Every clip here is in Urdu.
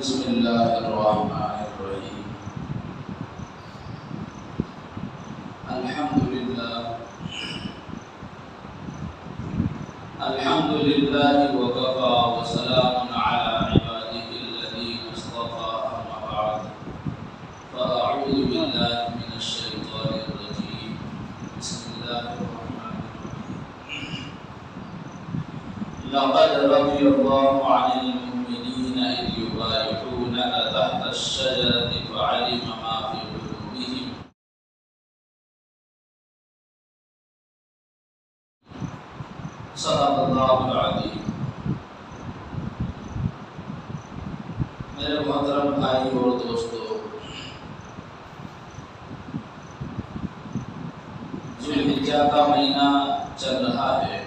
بسم اللہ الرحمن الرحیم الحمدللہ وکفا وسلام علی عبادہ الذین اصطفى اما بعد فاعوذ باللہ من الشیطان الرجیم بسم اللہ الرحمن الرحیم لقد رضی اللہ عن المؤمنین اذ یبایعونک تحت الشجرۃ فعلم ما فی قلوبہم صدق اللہ العظیم۔ میرے محترم بھائی اور دوستو، ذوالحجہ کا مہینہ چل رہا ہے۔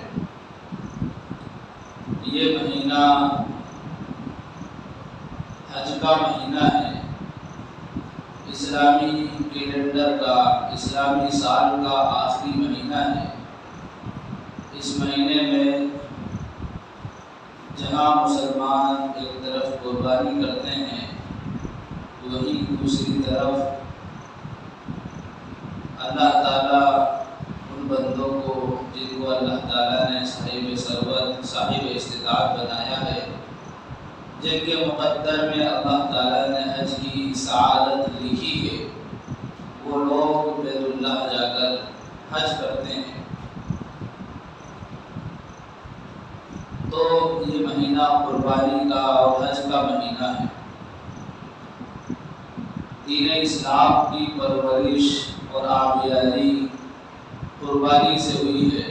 یہ مہینہ حج کا مہینہ ہے، اسلامی کیلنڈر کا، اسلامی سال کا آخری مہینہ ہے۔ اس مہینے میں جہاں مسلمان ایک طرف قربانی کرتے ہیں، وہیں دوسری طرف اللہ تعالیٰ ان بندوں کو جن کو اللہ تعالیٰ نے صاحب ثروت، صاحب استطاعت بنایا ہے، جن کے مقدر میں اللہ تعالیٰ نے حج کی سعادت لکھی ہے، وہ لوگ بیت اللہ جا کر حج کرتے ہیں۔ تو یہ مہینہ قربانی کا اور حج کا مہینہ ہے۔ دین اسلام کی پرورش اور آبیاری قربانی سے ہوئی ہے۔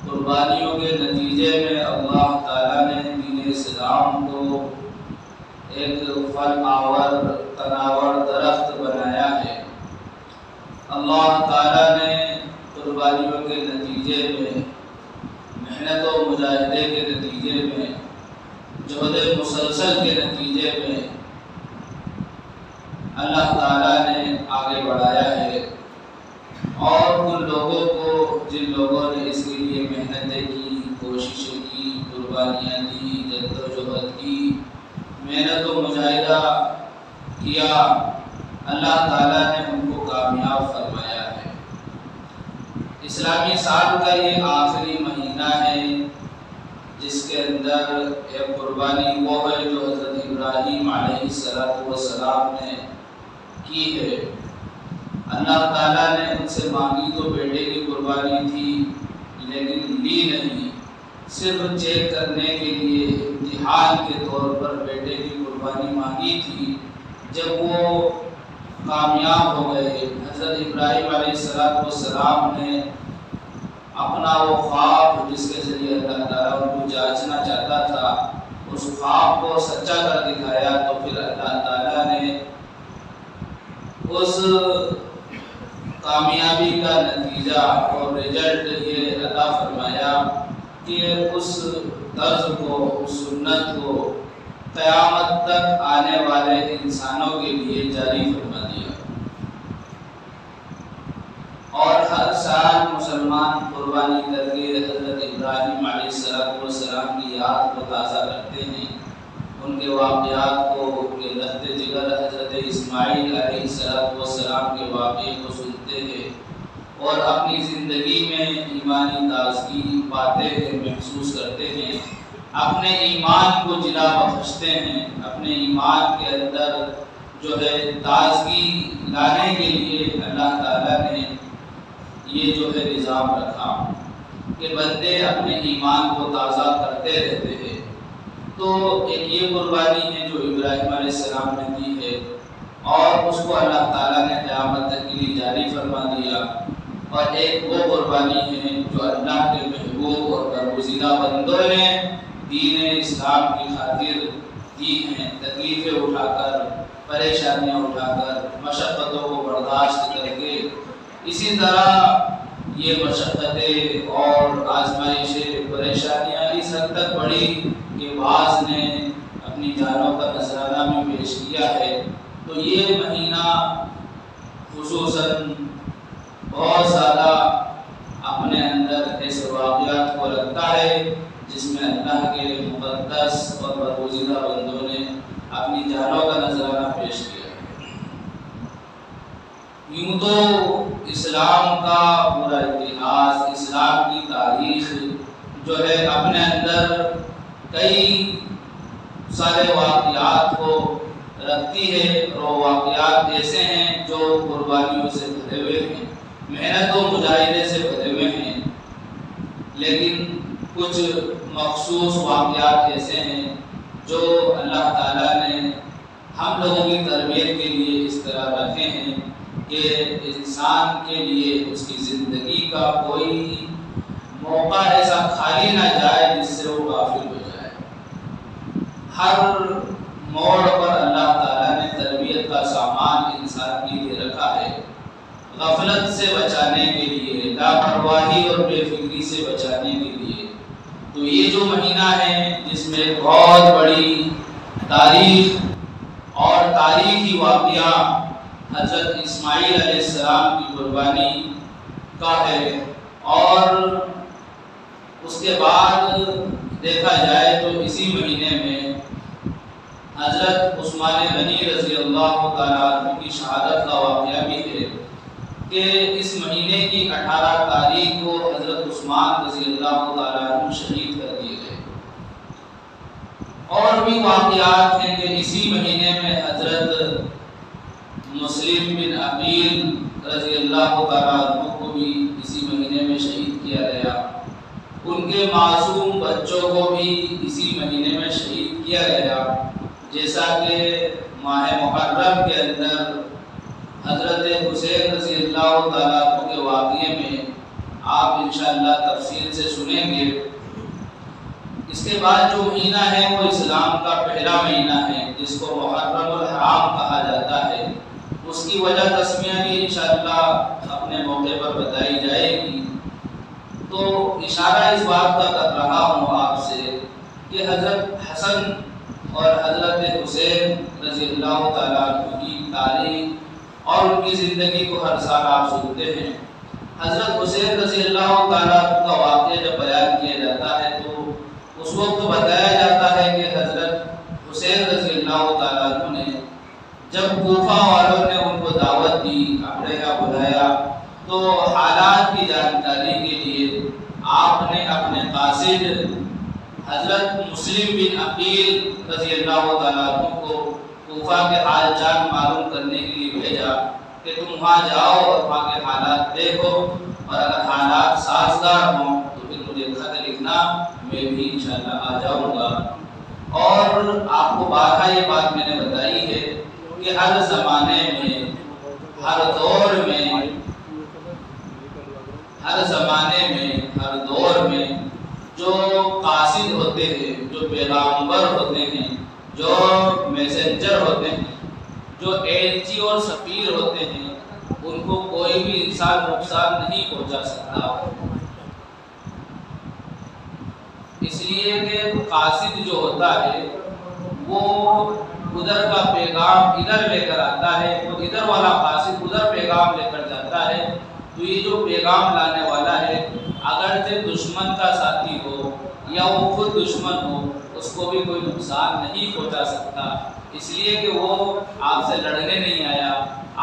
قربانیوں کے نتیجے میں اللہ تعالیٰ نے دین اسلام کو ایک پھل آور تناور درخت بنایا ہے۔ اللہ تعالیٰ نے قربانیوں کے نتیجے میں، محنت و مجاہدے کے نتیجے میں، جہد مسلسل کے نتیجے میں اللہ تعالیٰ نے آگے بڑھایا ہے، اور ان لوگوں کو جن لوگوں نے اس کے لیے محنتیں کی، کوششیں کی، قربانیاں دی، جد و جہد کی، محنت و مجاہدہ کیا، اللہ تعالیٰ نے ان کو کامیاب فرمایا ہے۔ اسلامی سال کا یہ آخری مہینہ ہے جس کے اندر ایک قربانی وہ ہے جو حضرت ابراہیم علیہ السلام نے کی ہے۔ اللہ تعالیٰ نے ان سے مانگی تو بیٹے کی قربانی تھی، لیکن لی نہیں، صرف چیک کرنے کے لیے امتحان کے طور پر بیٹے کی قربانی مانگی تھی۔ جب وہ کامیاب ہو گئے، حضرت ابراہیم علیہ السلام نے اپنا وہ خواب جس کے ذریعے اللہ تعالیٰ ان کو جانچنا چاہتا تھا، اس خواب کو سچا کر دکھایا، تو پھر اللہ تعالیٰ نے اس کامیابی کا نتیجہ اور رزلٹ یہ عطا فرمایا کہ اس طرز کو، اس سنت کو قیامت تک آنے والے انسانوں کے لیے جاری فرما دیا۔ اور ہر سال مسلمان قربانی کر کے حضرت ابراہیم علیہ السلام کی یاد کو تازہ کرتے ہیں، ان کے واقعات کو، ان کے لخت جگر حضرت اسماعیل علیہ السلام کے واقعے کو سنتے ہیں، اور اپنی زندگی میں ایمانی تازگی پاتے ہیں، محسوس کرتے ہیں، اپنے ایمان کو جلا بخشتے ہیں، اپنے ایمان کے اندر جو ہے تازگی لانے کے لیے اللہ تعالیٰ نے یہ جو ہے نظام رکھا کہ بندے اپنے ایمان کو تازہ کرتے رہتے ہیں۔ تو ایک یہ قربانی ہے جو ابراہیم علیہ السلام نے دی ہے، اور اس کو اللہ تعالیٰ نے قیامت تک کے لیے جاری فرما دیا۔ اور ایک وہ قربانی ہے جو اللہ کے محبوب اور برگزیدہ بندوں نے دین اسلام کی خاطر دی ہیں، تکلیفیں اٹھا کر، پریشانیاں اٹھا کر، مشقتوں کو برداشت کر کے۔ اسی طرح یہ مشقتیں اور آزمائشیں، پریشانیاں اس حد تک بڑھی کہ بعض نے اپنی جانوں کا نذرانہ بھی پیش کیا ہے۔ تو یہ مہینہ خصوصاً بہت زیادہ اپنے اندر ایسے واقعات کو لگتا ہے جس میں اللہ کے مقدس اور برگزیدہ بندوں نے اپنی جانوں کا نذرانہ پیش کیا ہے۔ یوں تو اسلام کا پورا اتہاس، اسلام کی تاریخ جو ہے اپنے اندر کئی سارے واقعات کو رکھتی ہے، اور وہ واقعات ایسے ہیں جو قربانیوں سے بھرے ہوئے ہیں، محنت و مجاہدے سے بھرے ہوئے ہیں، لیکن کچھ مخصوص واقعات ایسے ہیں جو اللہ تعالیٰ نے ہم لوگوں کی تربیت کے لیے اس طرح رکھے ہیں کہ انسان کے لیے اس کی زندگی کا کوئی موقع ایسا خالی نہ جائے جس سے وہ غافل ہو جائے۔ ہر موڑ پر اللہ تعالیٰ نے تربیت کا سامان انسان کے لیے رکھا ہے، غفلت سے بچانے کے لیے، لاپرواہی اور بے فکری سے بچانے کے لیے۔ تو یہ جو مہینہ ہے جس میں بہت بڑی تاریخ اور تاریخی واقعہ حضرت اسماعیل علیہ السلام کی قربانی کا ہے، اور اس کے بعد دیکھا جائے تو اسی مہینے میں حضرت عثمان غنی رضی اللہ تعالیٰ عنہ کی شہادت کا واقعہ بھی ہے کہ اس مہینے کی 18 تاریخ کو حضرت عثمان رضی اللہ تعالیٰ عنہ شہید کر دیے گئے۔ اور بھی واقعات ہیں کہ اسی مہینے میں حضرت مسلم بن عقیل رضی اللہ تعالیٰ عنہ کو بھی اسی مہینے میں شہید کیا گیا، ان کے معصوم بچوں کو بھی اسی مہینے میں شہید کیا گیا، جیسا کہ ماہ محرم کے اندر حضرت حسین رضی اللہ تعالیٰ عنہ کے واقعے میں آپ انشاءاللہ تفصیل سے سنیں گے۔ اس کے بعد جو مہینہ ہے وہ اسلام کا پہلا مہینہ ہے جس کو محرم الحرام کہا جاتا ہے، اس کی وجہ تسمیہ بھی انشاءاللہ اپنے موقع پر بتائی جائے گی۔ تو اشارہ اس بات کا کر رہا ہوں آپ سے کہ حضرت حسن اور حضرت حسین رضی اللہ تعالیٰ عنہ کی تاریخ اور ان کی زندگی کو ہر سال آپ سنتے ہیں۔ حضرت حسین رضی اللہ تعالیٰ عنہ کا واقعہ جب بیان کیا جاتا ہے تو اس وقت بتایا جاتا ہے کہ حضرت حسین رضی اللہ تعالیٰ عنہ نے جب کوفہ والوں نے ان کو دعوت دی، اپنے یہاں بلایا، تو حالات کی جانکاری کے لیے آپ نے اپنے قاصد حضرت مسلم بن عقیل رضی اللہ تعالیٰ عنہ کو کوفہ کے حال چال معلوم کرنے کے لیے بھیجا کہ تم وہاں جاؤ اور وہاں کے حالات دیکھو، اور اگر حالات سازگار ہوں تو پھر مجھے خط لکھنا، میں بھی انشاءاللہ آ جاؤں گا۔ اور آپ کو بارہا یہ بات میں نے بتائی ہے کہ ہر زمانے میں، ہر دور میں، ہر زمانے میں، ہر دور میں جو قاصد ہوتے ہیں، جو پیغامبر ہوتے ہیں، جو میسنجر ہوتے ہیں، جو ایلچی اور سفیر ہوتے ہیں، ان کو کوئی بھی انسان نقصان نہیں پہنچا سکتا، اس لیے کہ قاصد جو ہوتا ہے وہ ادھر کا پیغام ادھر لے کر آتا ہے، اور ادھر والا قاصد ادھر پیغام لے کر جاتا ہے۔ تو یہ جو پیغام لانے والا ہے اگرچہ دشمن کا ساتھی ہو یا وہ خود دشمن ہو، اس کو بھی کوئی نقصان نہیں پہنچا سکتا، اس لیے کہ وہ آپ سے لڑنے نہیں آیا،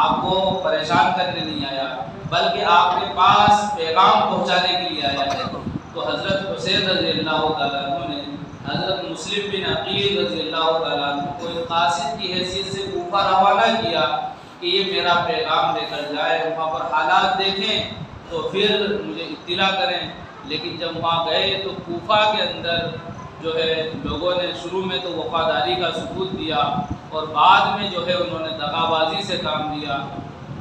آپ کو پریشان کرنے نہیں آیا، بلکہ آپ کے پاس پیغام پہنچانے کے لیے آیا ہے۔ تو حضرت حسین رضی اللہ تعالیٰ عنہ نے حضرت مسلم بن عقیل رضی اللہ تعالیٰ عنہ کو ایک قاصد کی حیثیت سے کوفہ روانہ کیا کہ یہ میرا پیغام لے کر جائے، وہاں پر حالات دیکھیں تو پھر مجھے اطلاع کریں۔ لیکن جب وہاں گئے تو کوفہ کے اندر جو ہے لوگوں نے شروع میں تو وفاداری کا ثبوت دیا، اور بعد میں جو ہے انہوں نے دغا بازی سے کام لیا،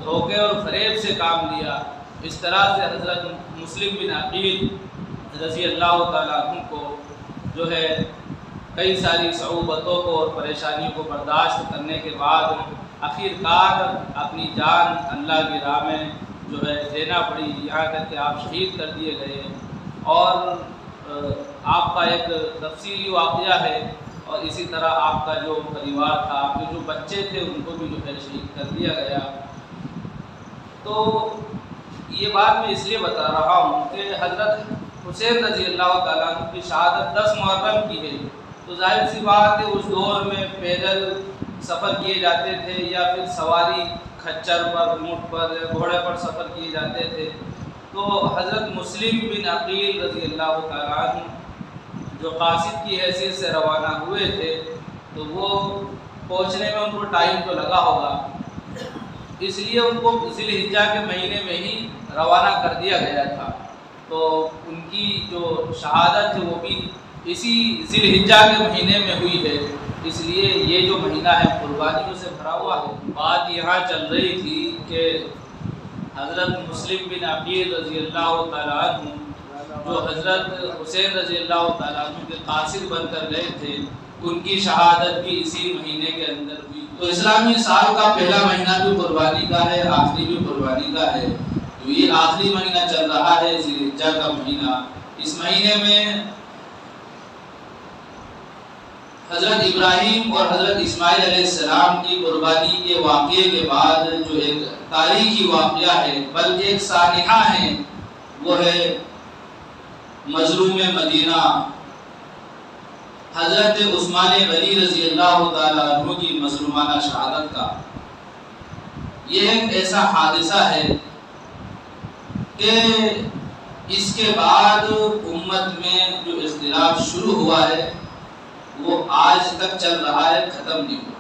دھوکے اور فریب سے کام لیا۔ اس طرح سے حضرت مسلم بن عقیل رضی اللہ تعالیٰ عنہ کو جو ہے کئی ساری صعوبتوں کو اور پریشانیوں کو برداشت کرنے کے بعد آخر کار اپنی جان اللہ کی راہ میں جو ہے دینا پڑی، یہاں تک کہ آپ شہید کر دیے گئے۔ اور آپ کا ایک تفصیلی واقعہ ہے، اور اسی طرح آپ کا جو پریوار تھا، آپ کے جو بچے تھے، ان کو بھی جو ہے شہید کر دیا گیا۔ تو یہ بات میں اس لیے بتا رہا ہوں کہ حضرت حسین رضی اللہ تعالیٰ عنہ کی شہادت 10 محرم کی ہے، تو ظاہر سی بات ہے اس دور میں پیدل سفر کیے جاتے تھے یا پھر سواری کھچر پر، اونٹ پر، گھوڑے پر سفر کیے جاتے تھے۔ تو حضرت مسلم بن عقیل رضی اللہ تعالیٰ عنہ جو قاصد کی حیثیت سے روانہ ہوئے تھے، تو وہ پہنچنے میں ان کو ٹائم تو لگا ہوگا، اس لیے ان کو ذی الحجہ کے مہینے میں ہی روانہ کر دیا گیا تھا۔ تو ان کی جو شہادت ہے وہ بھی اسی ذی الحجہ کے مہینے میں ہوئی ہے، اس لیے یہ جو مہینہ ہے قربانیوں سے بھرا ہوا ہے۔ بات یہاں چل رہی تھی کہ حضرت مسلم بن عقیل رضی اللہ تعالیٰ عنہ جو حضرت حسین رضی اللہ تعالیٰ عنہ کے قاصد بن کر گئے تھے، ان کی شہادت بھی اسی مہینے کے اندر ہوئی۔ تو اسلامی سال کا پہلا مہینہ بھی قربانی کا ہے، آخری بھی قربانی کا ہے۔ تو یہ آخری مہینہ چل رہا ہے ذی الحجہ کا مہینہ۔ اس مہینے میں حضرت ابراہیم اور حضرت اسماعیل علیہ السلام کی قربانی کے واقعے کے بعد جو ایک تاریخی واقعہ ہے، بلکہ ایک سانحہ ہے، وہ ہے مظلوم مدینہ حضرت عثمان غنی رضی اللہ تعالیٰ عنہ کی مظلومانہ شہادت کا۔ یہ ایک ایسا حادثہ ہے کہ اس کے بعد امت میں جو اختلاف شروع ہوا ہے وہ آج تک چل رہا ہے، ختم نہیں ہوا۔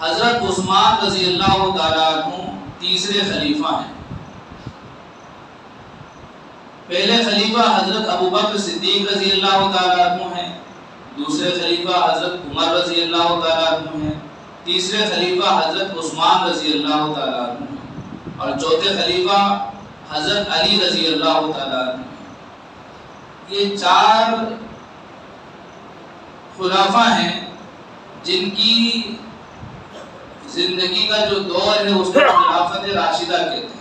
حضرت عثمان رضی اللہ تعالیٰ عنہ تیسرے خلیفہ ہیں۔ پہلے خلیفہ حضرت ابو بکر صدیق رضی اللہ تعالیٰ عنہ ہیں، دوسرے خلیفہ حضرت عمر رضی اللہ تعالیٰ عنہ ہیں، تیسرے خلیفہ حضرت عثمان رضی اللہ تعالیٰ عنہ ہیں، اور چوتھے خلیفہ حضرت علی رضی اللہ تعالیٰ عنہ ہیں۔ یہ 4 خلافہ ہیں جن کی زندگی کا جو دور ہے اس کو خلافت راشدہ کہتے ہیں۔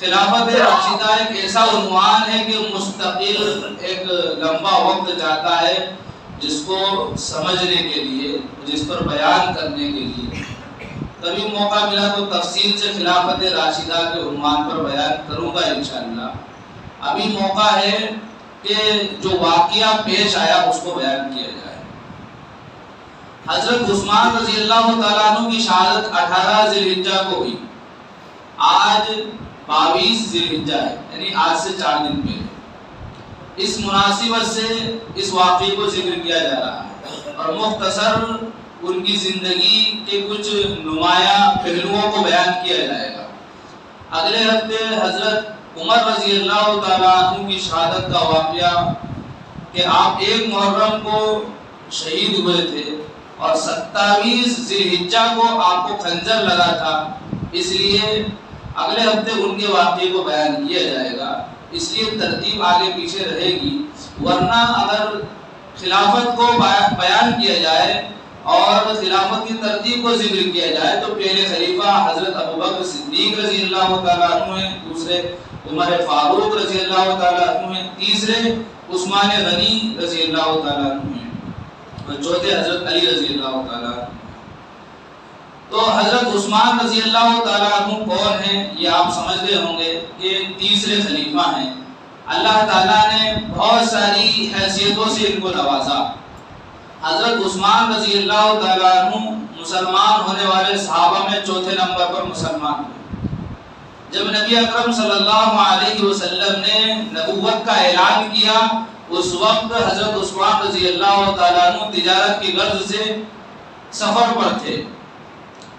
خلافت راشدہ ایک ایسا عنوان ہے کہ مستقل ایک لمبا وقت جاتا ہے جس کو سمجھنے کے لیے، جس پر بیان کرنے کے لیے۔ کبھی موقع ملا تو تفصیل سے خلافت راشدہ کے عنوان پر بیان کروں گا انشاءاللہ۔ ابھی موقع ہے کہ جو واقعہ پیش آیا اس کو بیان کیا جائے۔ حضرت عثمان رضی اللہ تعالیٰ عنہ کی شہادت 18 ذی الحجہ کو ہوئی۔ آج 22 ذی الحجہ ہے، یعنی آج سے 4 دن پہلے۔ اس مناسبت سے اس واقعے کو ذکر کیا جا رہا ہے اور مختصر ان کی زندگی کے کچھ نمایاں پہلوؤں کو بیان کیا جائے گا۔ اگلے ہفتے حضرت عمر رضی اللہ تعالیٰ عنہ کی شہادت کا واقعہ کہ آپ 1 محرم کو شہید ہوئے تھے اور 27 ذی الحجہ کو آپ کو خنجر لگا تھا، اس لیے اگلے ہفتے ان کے واقعے کو بیان کیا جائے گا۔ اس لیے ترتیب آگے پیچھے رہے گی، ورنہ اگر خلافت کو بیان کیا جائے اور خلافت کی ترتیب کو ذکر کیا جائے تو پہلے خلیفہ حضرت ابو بکر صدیق رضی اللہ تعالیٰ عنہ ہیں، دوسرے عمر فاروق رضی اللہ تعالیٰ عنہ ہیں، تیسرے عثمان غنی رضی اللہ تعالیٰ عنہ ہیں، اور چوتھے حضرت علی رضی اللہ تعالیٰ عنہ۔ تو حضرت عثمان رضی اللہ تعالیٰ عنہ کون ہیں یہ آپ سمجھ گئے ہوں گے کہ تیسرے خلیفہ ہیں۔ اللہ تعالیٰ نے بہت ساری حیثیتوں سے ان کو نوازا۔ حضرت عثمان رضی اللہ تعالیٰ عنہ مسلمان ہونے والے صحابہ میں چوتھے نمبر پر مسلمان ہوئے۔ جب نبی اکرم صلی اللہ علیہ وسلم نے نبوت کا اعلان کیا اس وقت حضرت عثمان رضی اللہ تعالیٰ عنہ تجارت کی غرض سے سفر پر تھے،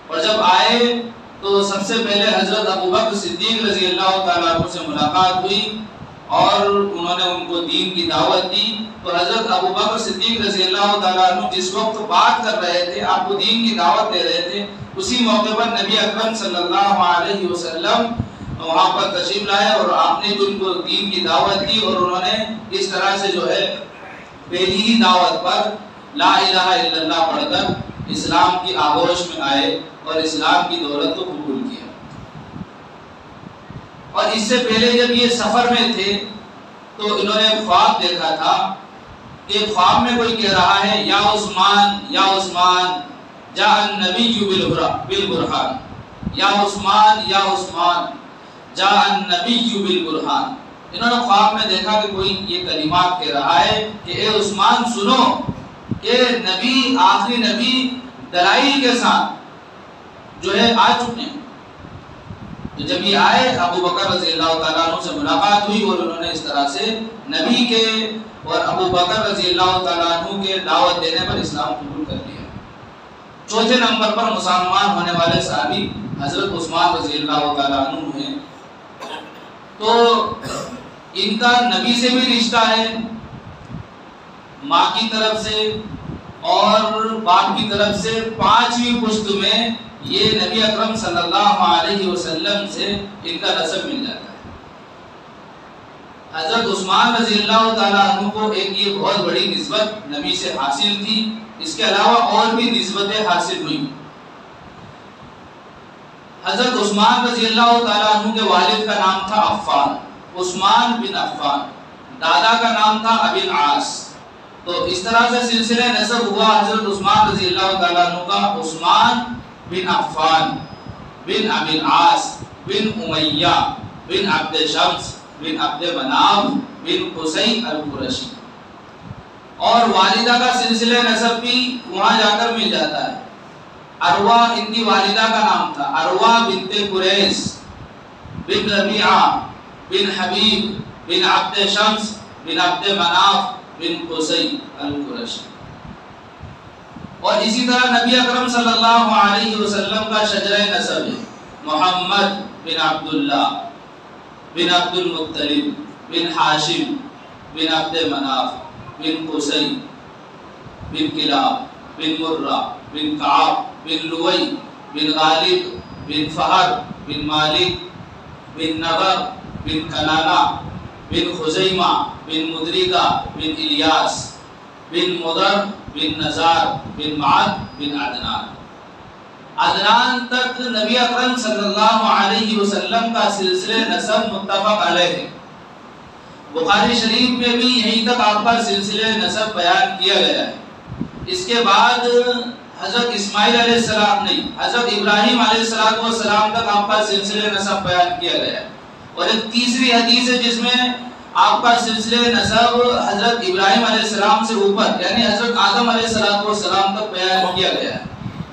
اور جب آئے تو سب سے پہلے حضرت ابو بکر صدیق رضی اللہ تعالیٰ عنہ سے ملاقات ہوئی اور انہوں نے ان کو دین کی دعوت دی۔ تو حضرت ابو بکر صدیق رضی اللہ تعالیٰ عنہ جس وقت بات کر رہے تھے، آپ کو دین کی دعوت دے رہے تھے، اسی موقع پر نبی اکرم صلی اللہ علیہ وسلم وہاں پر تشریف لائے اور آپ نے ان کو دین کی دعوت دی، اور انہوں نے اس طرح سے جو ہے پہلی ہی دعوت پر لا الہ الا اللہ پڑھ کر اسلام کی آغوش میں آئے اور اسلام کی دولت کو قبول کیا۔ اور اس سے پہلے جب یہ سفر میں تھے تو انہوں نے خواب دیکھا تھا کہ خواب میں کوئی کہہ رہا ہے یا عثمان جاء النبی بالبرہان، یا عثمان جاء النبی بالبرہان، انہوں نے خواب میں دیکھا کہ کوئی یہ کلمات کہہ رہا ہے کہ اے عثمان سنو کہ نبی، آخری نبی دلائل کے ساتھ جو ہے آ چکے ہیں۔ تو جب یہ آئے، ابو بکر رضی اللہ تعالیٰ عنہ سے ملاقات ہوئی اور انہوں نے اس طرح سے نبی کے اور ابو بکر رضی اللہ تعالیٰ عنہ کے دعوت دینے پر اسلام قبول کر لیا۔ چوتھے نمبر پر مسلمان ہونے والے صحابی حضرت عثمان رضی اللہ تعالیٰ عنہ ہیں۔ تو ان کا نبی سے بھی رشتہ ہے، ماں کی طرف سے اور باپ کی طرف سے، 5ویں پشت میں یہ نبی اکرم صلی اللہ علیہ وسلم سے ان کا نسب مل جاتا ہے۔ حضرت عثمان رضی اللہ تعالیٰ عنہ کو ایک یہ بہت بڑی نسبت نبی سے حاصل تھی، اس کے علاوہ اور بھی نسبتیں حاصل ہوئی۔ حضرت عثمان رضی اللہ تعالیٰ عنہ کے والد کا نام تھا عفان، عثمان بن عفان، دادا کا نام تھا ابی العاص۔ تو اس طرح سے سلسلہ نسب ہوا حضرت عثمان رضی اللہ تعالیٰ عنہ کا عثمان بن عفان بن ابی العاص بن امیہ بن عبد شمس بن عبد مناف بن قصی القرشی، اور والدہ کا سلسلہ نسب بھی وہاں جا کر مل جاتا ہے۔ اروا ان کی والدہ کا نام تھا، اروا بنت قریش بن ربیعہ بن حبیب بن عبد شمس بن عبد مناف بن قصی القرشی۔ اور اسی طرح نبی اکرم صلی اللہ علیہ وسلم کا شجرہ نسب ہے، محمد بن عبداللہ بن عبد المطلب بن ہاشم بن عبد مناف بن قصی بن کلاب بن مرہ بن کعب بن لوی بن غالب بن فہر بن مالک بن نبر بن کنانہ بن خزیمہ بن مدرکہ بن الیاس بن مدر بن نزار بن معد بن عدنان۔ عدنان تک نبی اکرم صلی اللہ علیہ وسلم کا سلسلہ نسب متفق علیہ ہے۔ بخاری شریف میں بھی یہیں تک آپ کا سلسلہ نسب بیان کیا گیا ہے۔ اس کے بعد حضرت اسماعیل علیہ السلام نہیں، حضرت ابراہیم علیہ السلام تک آپ کا سلسلہ نسب بیان کیا گیا ہے۔ اور ایک تیسری حدیث ہے جس میں آپ کا سلسلہ نسب حضرت ابراہیم علیہ السلام سے اوپر یعنی حضرت آدم علیہ السلام تک بیان کیا گیا ہے،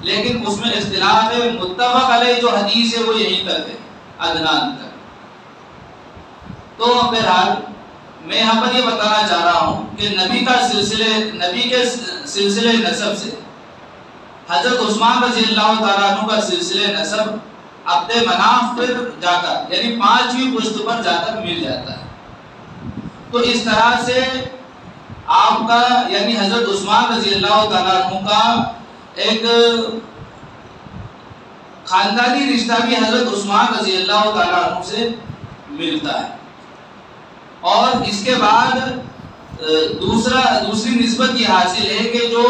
لیکن اس میں اختلاف ہے۔ متفق علیہ جو حدیث ہے وہ یہیں تک ہے، عدنان تک۔ تو بہرحال میں یہاں پر یہ بتانا چاہ رہا ہوں کہ نبی کے سلسلے نسب سے حضرت عثمان رضی اللہ تعالیٰ عنہ کا سلسلہ نسب عبد مناف پر جا کر یعنی 5ویں پشت پر جا کر مل جاتا ہے۔ تو اس طرح سے آپ کا یعنی حضرت عثمان رضی اللہ تعالیٰ عنہ کا ایک خاندانی رشتہ بھی حضرت عثمان رضی اللہ تعالیٰ عنہ سے ملتا ہے۔ اور اس کے بعد دوسری نسبت یہ حاصل ہے کہ جو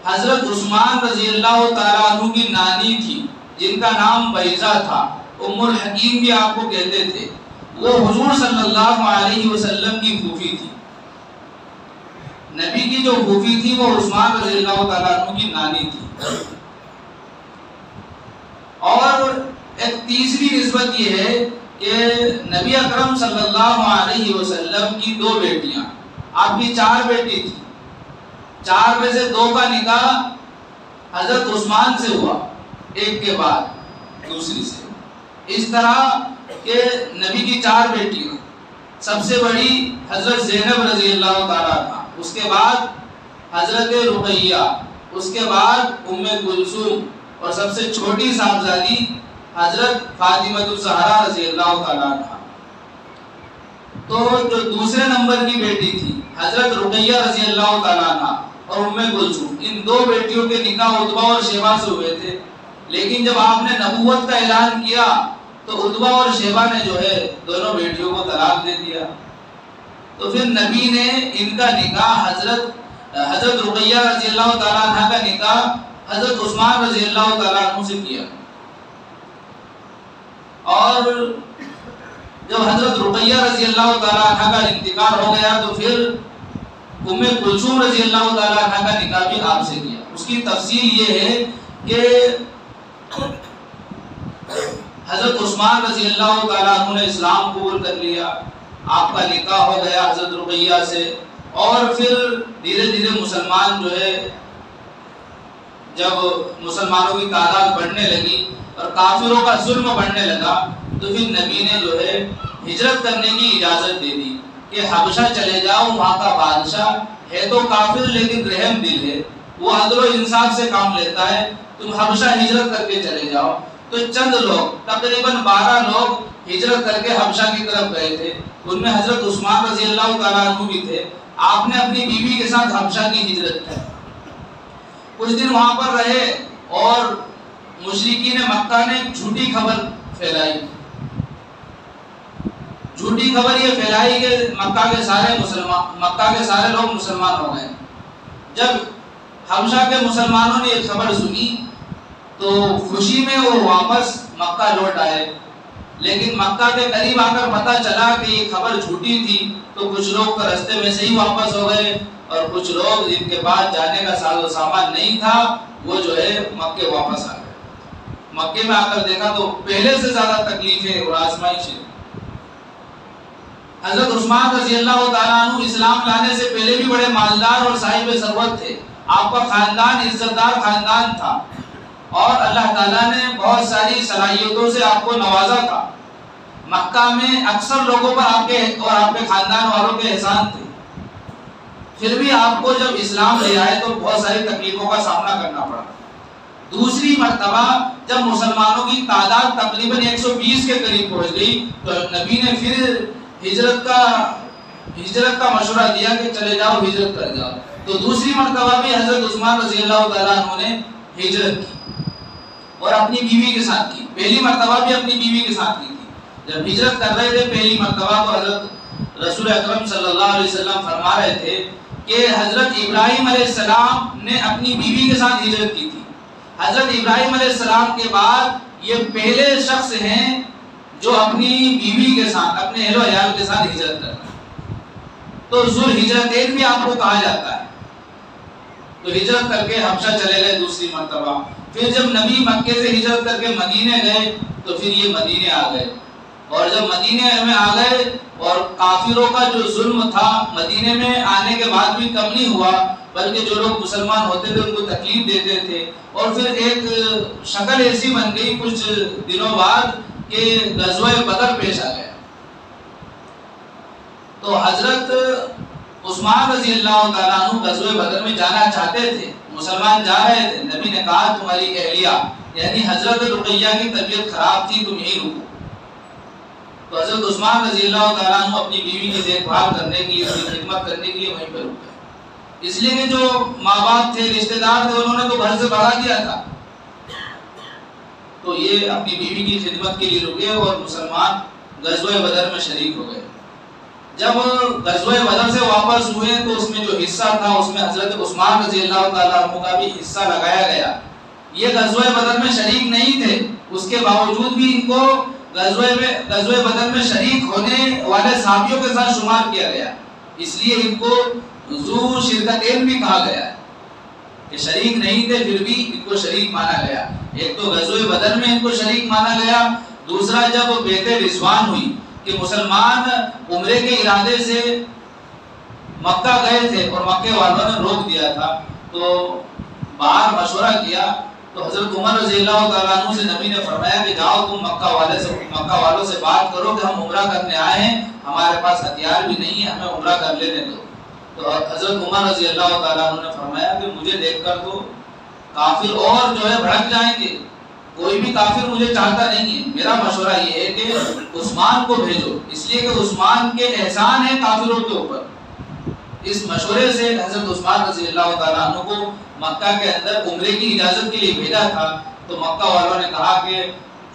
حضرت عثمان رضی اللہ تعالیٰ عنہ کی نانی تھی جن کا نام بیضہ تھا، ام الحکیم بھی آپ کو کہتے تھے، وہ حضور صلی اللہ علیہ وسلم کی پھوپھی تھی۔ نبی کی جو پھوپھی تھی وہ عثمان رضی اللہ تعالیٰ عنہ کی نانی تھی۔ اور ایک تیسری نسبت یہ ہے کہ نبی اکرم صلی اللہ علیہ وسلم کی 2 بیٹیاں، آپ کی 4 بیٹی تھی، 4 میں سے 2 کا نکاح حضرت عثمان سے ہوا، ایک کے بعد دوسری سے۔ اس طرح کہ نبی کی 4 بیٹیاں، سب سے بڑی حضرت زینب رضی اللہ تعالیٰ عنہ، اس کے بعد حضرت رقیہ، اس کے بعد ام کلثوم، اور سب سے چھوٹی صاحبزادی حضرت فاطمہ الزہرا رضی اللہ تعالیٰ عنہ۔ تو جو دوسرے نمبر کی بیٹی تھی حضرت رقیہ رضی اللہ تعالیٰ عنہ اور ام کلثوم، ان 2 بیٹیوں کے نکاح عتبہ اور شیبہ سے ہوئے تھے، لیکن جب آپ نے نبوت کا اعلان کیا تو عتبہ اور شیبہ نے جو ہے دونوں بیٹیوں کو طلاق دے دیا۔ تو پھر نبی نے ان کا نکاح حضرت رقیہ رضی اللہ تعالیٰ عنہ کا نکاح حضرت عثمان رضی اللہ تعالیٰ عنہ سے کیا۔ اور جب حضرت رقیہ رضی اللہ تعالیٰ عنہ کا انتقال ہو گیا تو پھر ام کلثوم رضی اللہ تعالیٰ عنہ کا نکاح بھی آپ سے کیا۔ اس کی تفصیل یہ ہے کہ حضرت عثمان رضی اللہ تعالیٰ عنہ نے اسلام قبول کر لیا، آپ کا نکاح ہو گیا حضرت رقیہ سے، اور پھر دھیرے دھیرے مسلمان جو ہے جب مسلمانوں کی تعداد بڑھنے لگی اور کافروں کا ظلم بڑھنے لگا تو پھر نبی نے جو ہے ہجرت کرنے کی اجازت دے دی کہ حبشہ چلے جاؤ، وہاں کا بادشاہ ہے تو کافر لیکن رحم دل ہے، وہ عدل و انصاف سے کام لیتا ہے، تم حبشہ ہجرت کر کے چلے جاؤ۔ تو چند لوگ تقریباً 12 لوگ ہجرت کر کے حبشہ کی طرف گئے تھے، ان میں حضرت عثمان رضی اللہ تعالیٰ عنہ بھی تھے۔ آپ نے اپنی بیوی کے ساتھ حبشہ کی ہجرت کی، کچھ دن وہاں پر رہے اور مشرکین مکہ نے جھوٹی خبر پھیلائی، جھوٹی خبر یہ پھیلائی کہ مکہ کے سارے لوگ مسلمان ہو گئے۔ جب حبشہ کے مسلمانوں نے یہ خبر سنی تو خوشی میں وہ واپس مکہ لوٹ آئے، لیکن مکہ کے قریب آ کر پتہ چلا کہ یہ خبر جھوٹی تھی تو کچھ لوگ تو رستے میں سے ہی واپس ہو گئے، اور کچھ لوگ جن کے پاس جانے کا ساز و سامان نہیں تھا وہ جو ہے مکے واپس آ گئے۔ مکے میں آ کر دیکھا تو پہلے سے زیادہ تکلیفیں اور آزمائشیں۔ حضرت عثمان رضی اللہ تعالیٰ عنہ اسلام لانے سے پہلے بھی بڑے مالدار اور صاحب ثروت تھے، آپ کا خاندان عزت دار خاندان تھا، اور اللہ تعالیٰ نے بہت ساری صلاحیتوں سے آپ کو نوازا تھا۔ مکہ میں اکثر لوگوں پر آپ کے اور آپ کے خاندان والوں کے احسان تھے، پھر بھی آپ کو جب اسلام لے آئے تو بہت ساری تکلیفوں کا سامنا کرنا پڑا۔ دوسری مرتبہ جب مسلمانوں کی تعداد تقریباً 120 کے قریب پہنچ گئی تو نبی نے پھر ہجرت کا مشورہ دیا کہ چلے جاؤ ہجرت کر جاؤ۔ تو دوسری مرتبہ بھی حضرت عثمان رضی اللہ تعالیٰ عنہ نے ہجرت کی اور اپنی بیوی کے ساتھ کی۔ پہلی مرتبہ بھی اپنی بیوی کے ساتھ کی تھی۔ جب ہجرت کر رہے تھے پہلی مرتبہ تو حضرت رسول اکرم صلی اللہ علیہ وسلم فرما رہے تھے کہ حضرت ابراہیم علیہ السلام نے اپنی بیوی کے ساتھ ہجرت کی تھی۔ حضرت ابراہیم علیہ السلام کے بعد یہ پہلے شخص ہیں جو اپنی بیوی کے ساتھ، اپنے اہل و عیال کے ساتھ ہجرت کرتے ہیں۔ تو ذو الہجرتین بھی آپ کو کہا جاتا ہے۔ تو ہجرت کر کے حبشہ چلے گئے دوسری مرتبہ۔ پھر جب نبی مکے سے ہجرت کر کے مدینے گئے تو پھر یہ مدینے آ گئے، اور جب مدینے میں آ گئے اور کافروں کا جو ظلم تھا مدینے میں آنے کے بعد بھی کم نہیں ہوا، بلکہ جو لوگ مسلمان ہوتے تھے ان کو تکلیف دیتے تھے، اور پھر ایک شکل ایسی بن گئی کچھ دنوں بعد کہ غزوہ بدر پیش آ گیا۔ تو حضرت عثمان رضی اللہ تعالیٰ عنہ غزوہ بدر میں جانا چاہتے تھے، مسلمان جا رہے تھے، نبی نے کہا تمہاری اہلیہ یعنی حضرت رقیہ کی طبیعت خراب تھی، تم یہیں رکو۔ تو حضرت عثمان رضی اللہ تعالیٰ عنہ اپنی بیوی کی دیکھ بھال کرنے کے لیے، اس کی خدمت کرنے کے لیے وہیں پہ رک گئے، اس لیے کہ جو ماں باپ تھے، رشتہ دار تھے، انہوں نے تو گھر سے بھگا دیا تھا، تو یہ اپنی بیوی کی خدمت کے لیے رکے اور مسلمان غزوہ بدر میں شریک ہو گئے۔ جب غزوہ بدر سے واپس ہوئے تو اس میں جو حصہ تھا اس میں حضرت عثمان رضی اللہ تعالیٰ عنہ کا بھی حصہ لگایا گیا۔ یہ غزوہ بدر میں شریک نہیں تھے، اس کے باوجود بھی ان کو غزوہ بدر میں شریک ہونے والے صحابیوں کے ساتھ شمار کیا گیا، اس لیے ان کو ذو شرکتین بھی کہا گیا ہے کہ شریک نہیں تھے پھر بھی ان کو شریک مانا گیا۔ ایک تو غزوہ بدر میں ان کو شریک مانا گیا، دوسرا جب بیعت رضوان ہوئی کہ مسلمان عمرے کے ارادے سے مکہ گئے تھے اور مکے والوں نے روک دیا تھا، تو باہر مشورہ کیا تو حضرت عمر رضی اللہ تعالیٰ عنہ سے نبی نے فرمایا کہ جاؤ تم مکہ والوں سے بات کرو کہ ہم عمرہ کرنے آئے ہیں، ہمارے پاس ہتھیار بھی نہیں ہے، ہمیں عمرہ کر لینے دو۔ تو حضرت عمر رضی اللہ تعالیٰ عنہ نے فرمایا کہ مجھے دیکھ کر تو کافر اور جو ہے بھڑک جائیں گے، کوئی بھی کافر مجھے چاہتا نہیں ہے، میرا مشورہ یہ ہے کہ عثمان کو بھیجو، اس لیے کہ عثمان کے احسان ہے کافروں کے اوپر۔ اس مشورے سے حضرت عثمان رضی اللہ تعالیٰ عنہ کو مکہ کے اندر عمرے کی اجازت کے لیے بھیجا تھا، تو مکہ والوں نے کہا کہ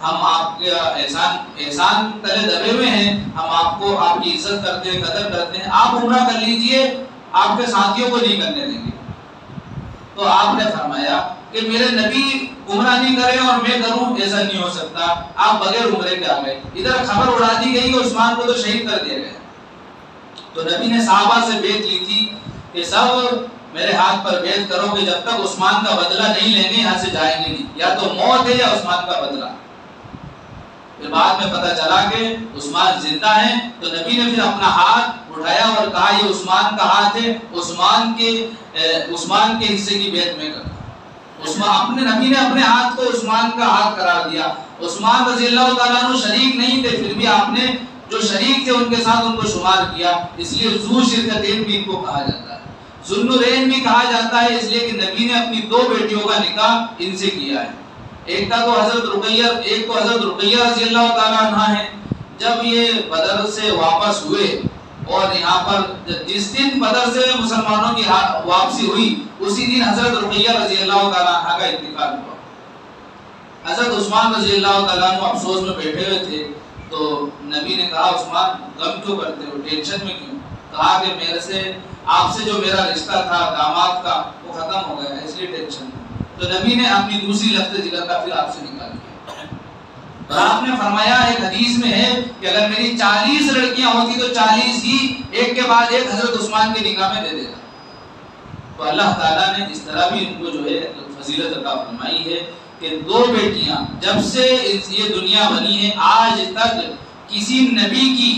ہم آپ کے احسان تلے دبے ہوئے ہیں، ہم آپ کو آپ کی عزت کرتے ہیں، قدر کرتے ہیں، آپ عمرہ کر لیجئے، آپ کے ساتھیوں کو نہیں کرنے دیں گے۔ تو آپ نے فرمایا کہ میرے نبی عمرہ نہیں کرے اور میں کروں، ایسا نہیں ہو سکتا، آپ بغیر عمرے کے آ گئے۔ ادھر خبر اڑا دی گئی کہ عثمان کو تو شہید کر دیا گیا۔ تو نبی نے صحابہ سے بیعت لی تھی کہ سب میرے ہاتھ پر بیعت کرو کہ جب تک عثمان کا بدلہ نہیں لیں گے یہاں سے جائیں گے نہیں، یا تو موت ہے یا عثمان کا بدلہ۔ پھر بعد میں پتہ چلا کہ عثمان زندہ ہیں، تو نبی نے پھر اپنا ہاتھ اٹھایا اور کہا یہ عثمان کا ہاتھ ہے، عثمان کے حصے کی بیعت میں کرتا۔ اپنے نبی نے اپنے ہاتھ کو عثمان کا ہاتھ قرار دیا۔ عثمان رضی اللہ تعالیٰ عنہ شریک نہیں تھے، پھر بھی آپ نے جو شریک تھے ان کے ساتھ ان کو شمار کیا، اس لیے ذو شرکتین بھی ان کو کہا جاتا ہے، ذوالنورین بھی کہا جاتا ہے، اس لیے کہ نبی نے اپنی دو بیٹیوں کا نکاح ان سے کیا ہے۔ ایک تو حضرت رقیہ رضی اللہ تعالیٰ عنہ ہے۔ جب یہ بدر سے واپس ہوئے اور یہاں پر جس دن بدر سے مسلمانوں کی واپسی ہوئی اسی دن حضرت رقیہ رضی اللہ تعالیٰ عنہ کا انتقال ہوا۔ حضرت عثمان رضی اللہ تعالیٰ عنہ افسوس میں بیٹھے ہوئے تھے، تو نبی نے کہا عثمان غم کیوں کرتے ہو، ٹینشن میں کیوں؟ کہا کہ میرے سے آپ سے جو میرا رشتہ تھا داماد کا وہ ختم ہو گیا ہے، اس لیے ٹینشن میں۔ تو نبی نے اپنی دوسری لفظ ذکر کا پھر آپ سے نکال دیا۔ اور آپ نے فرمایا ایک حدیث میں ہے کہ اگر میری 40 لڑکیاں ہوتی تو 40 ہی ایک کے بعد ایک حضرت عثمان کے نکاح میں دے دیتا۔ تو اللہ تعالیٰ نے اس طرح بھی ان کو جو ہے فضیلت عطا فرمائی ہے کہ دو بیٹیاں جب سے یہ دنیا بنی ہے آج تک کسی نبی کی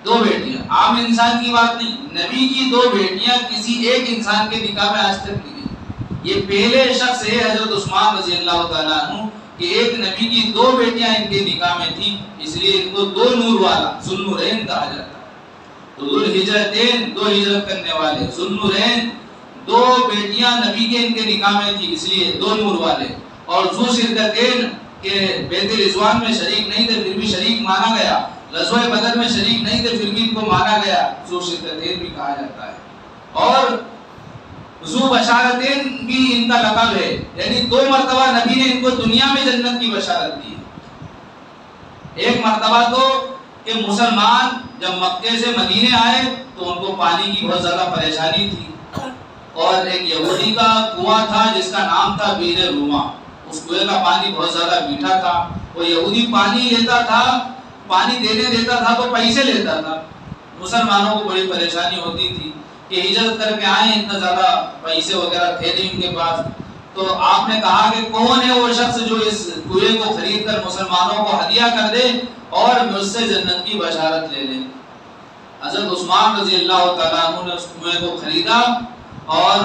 دو بیٹیاں، عام انسان کی بات نہیں، نبی کی دو بیٹیاں کسی ایک انسان کے نکاح میں آج تک نہیں گئی۔ یہ پہلے شخص ہے حضرت عثمان رضی اللہ تعالیٰ عنہ کہ ایک نبی کی دو بیٹیاں ان کے نکاح میں تھیں، اس لیے ان کو دو نور والا ذوالنورین کہا جاتا ہے۔ تو ذوالہجرتین دو ہجرت کرنے والے، ذوالنورین دو بیٹیاں نبی کے ان کے نکاح میں تھی اس لیے دو نور والے، اور ذو شرکتین کے بیت رضوان میں شریک نہیں تھے پھر بھی شریک مانا گیا، غزوہ بدر میں شریک نہیں تھے پھر بھی ان کو مانا گیا، ذو شرکتین بھی کہا جاتا ہے۔ اور ذو بشارتین بھی ان کا لقب ہے، یعنی دو مرتبہ نبی نے ان کو دنیا میں جنت کی بشارت دی ہے۔ ایک مرتبہ تو کہ مسلمان جب مکے سے مدینے آئے تو ان کو پانی کی بہت زیادہ پریشانی تھی، اور ایک یہودی کا کنواں تھا جس کا نام تھا بیر روما، اس کنویں کا پانی بہت زیادہ میٹھا تھا، وہ یہودی پانی لیتا تھا، پانی دینے دیتا تھا تو پیسے لیتا تھا۔ مسلمانوں کو بڑی پریشانی ہوتی تھی کہ ہجرت کر کے آئیں، اتنا زیادہ پیسے وغیرہ تھے نہیں ان کے پاس، تو آپ نے کہا کہ کون ہے وہ شخص جو اس کنویں کو خرید کر مسلمانوں کو ہدیہ کر دے اور مجھ سے جنت کی بشارت لے لے۔ حضرت عثمان رضی اللہ تعالیٰ عنہ نے اس کنویں کو خریدا اور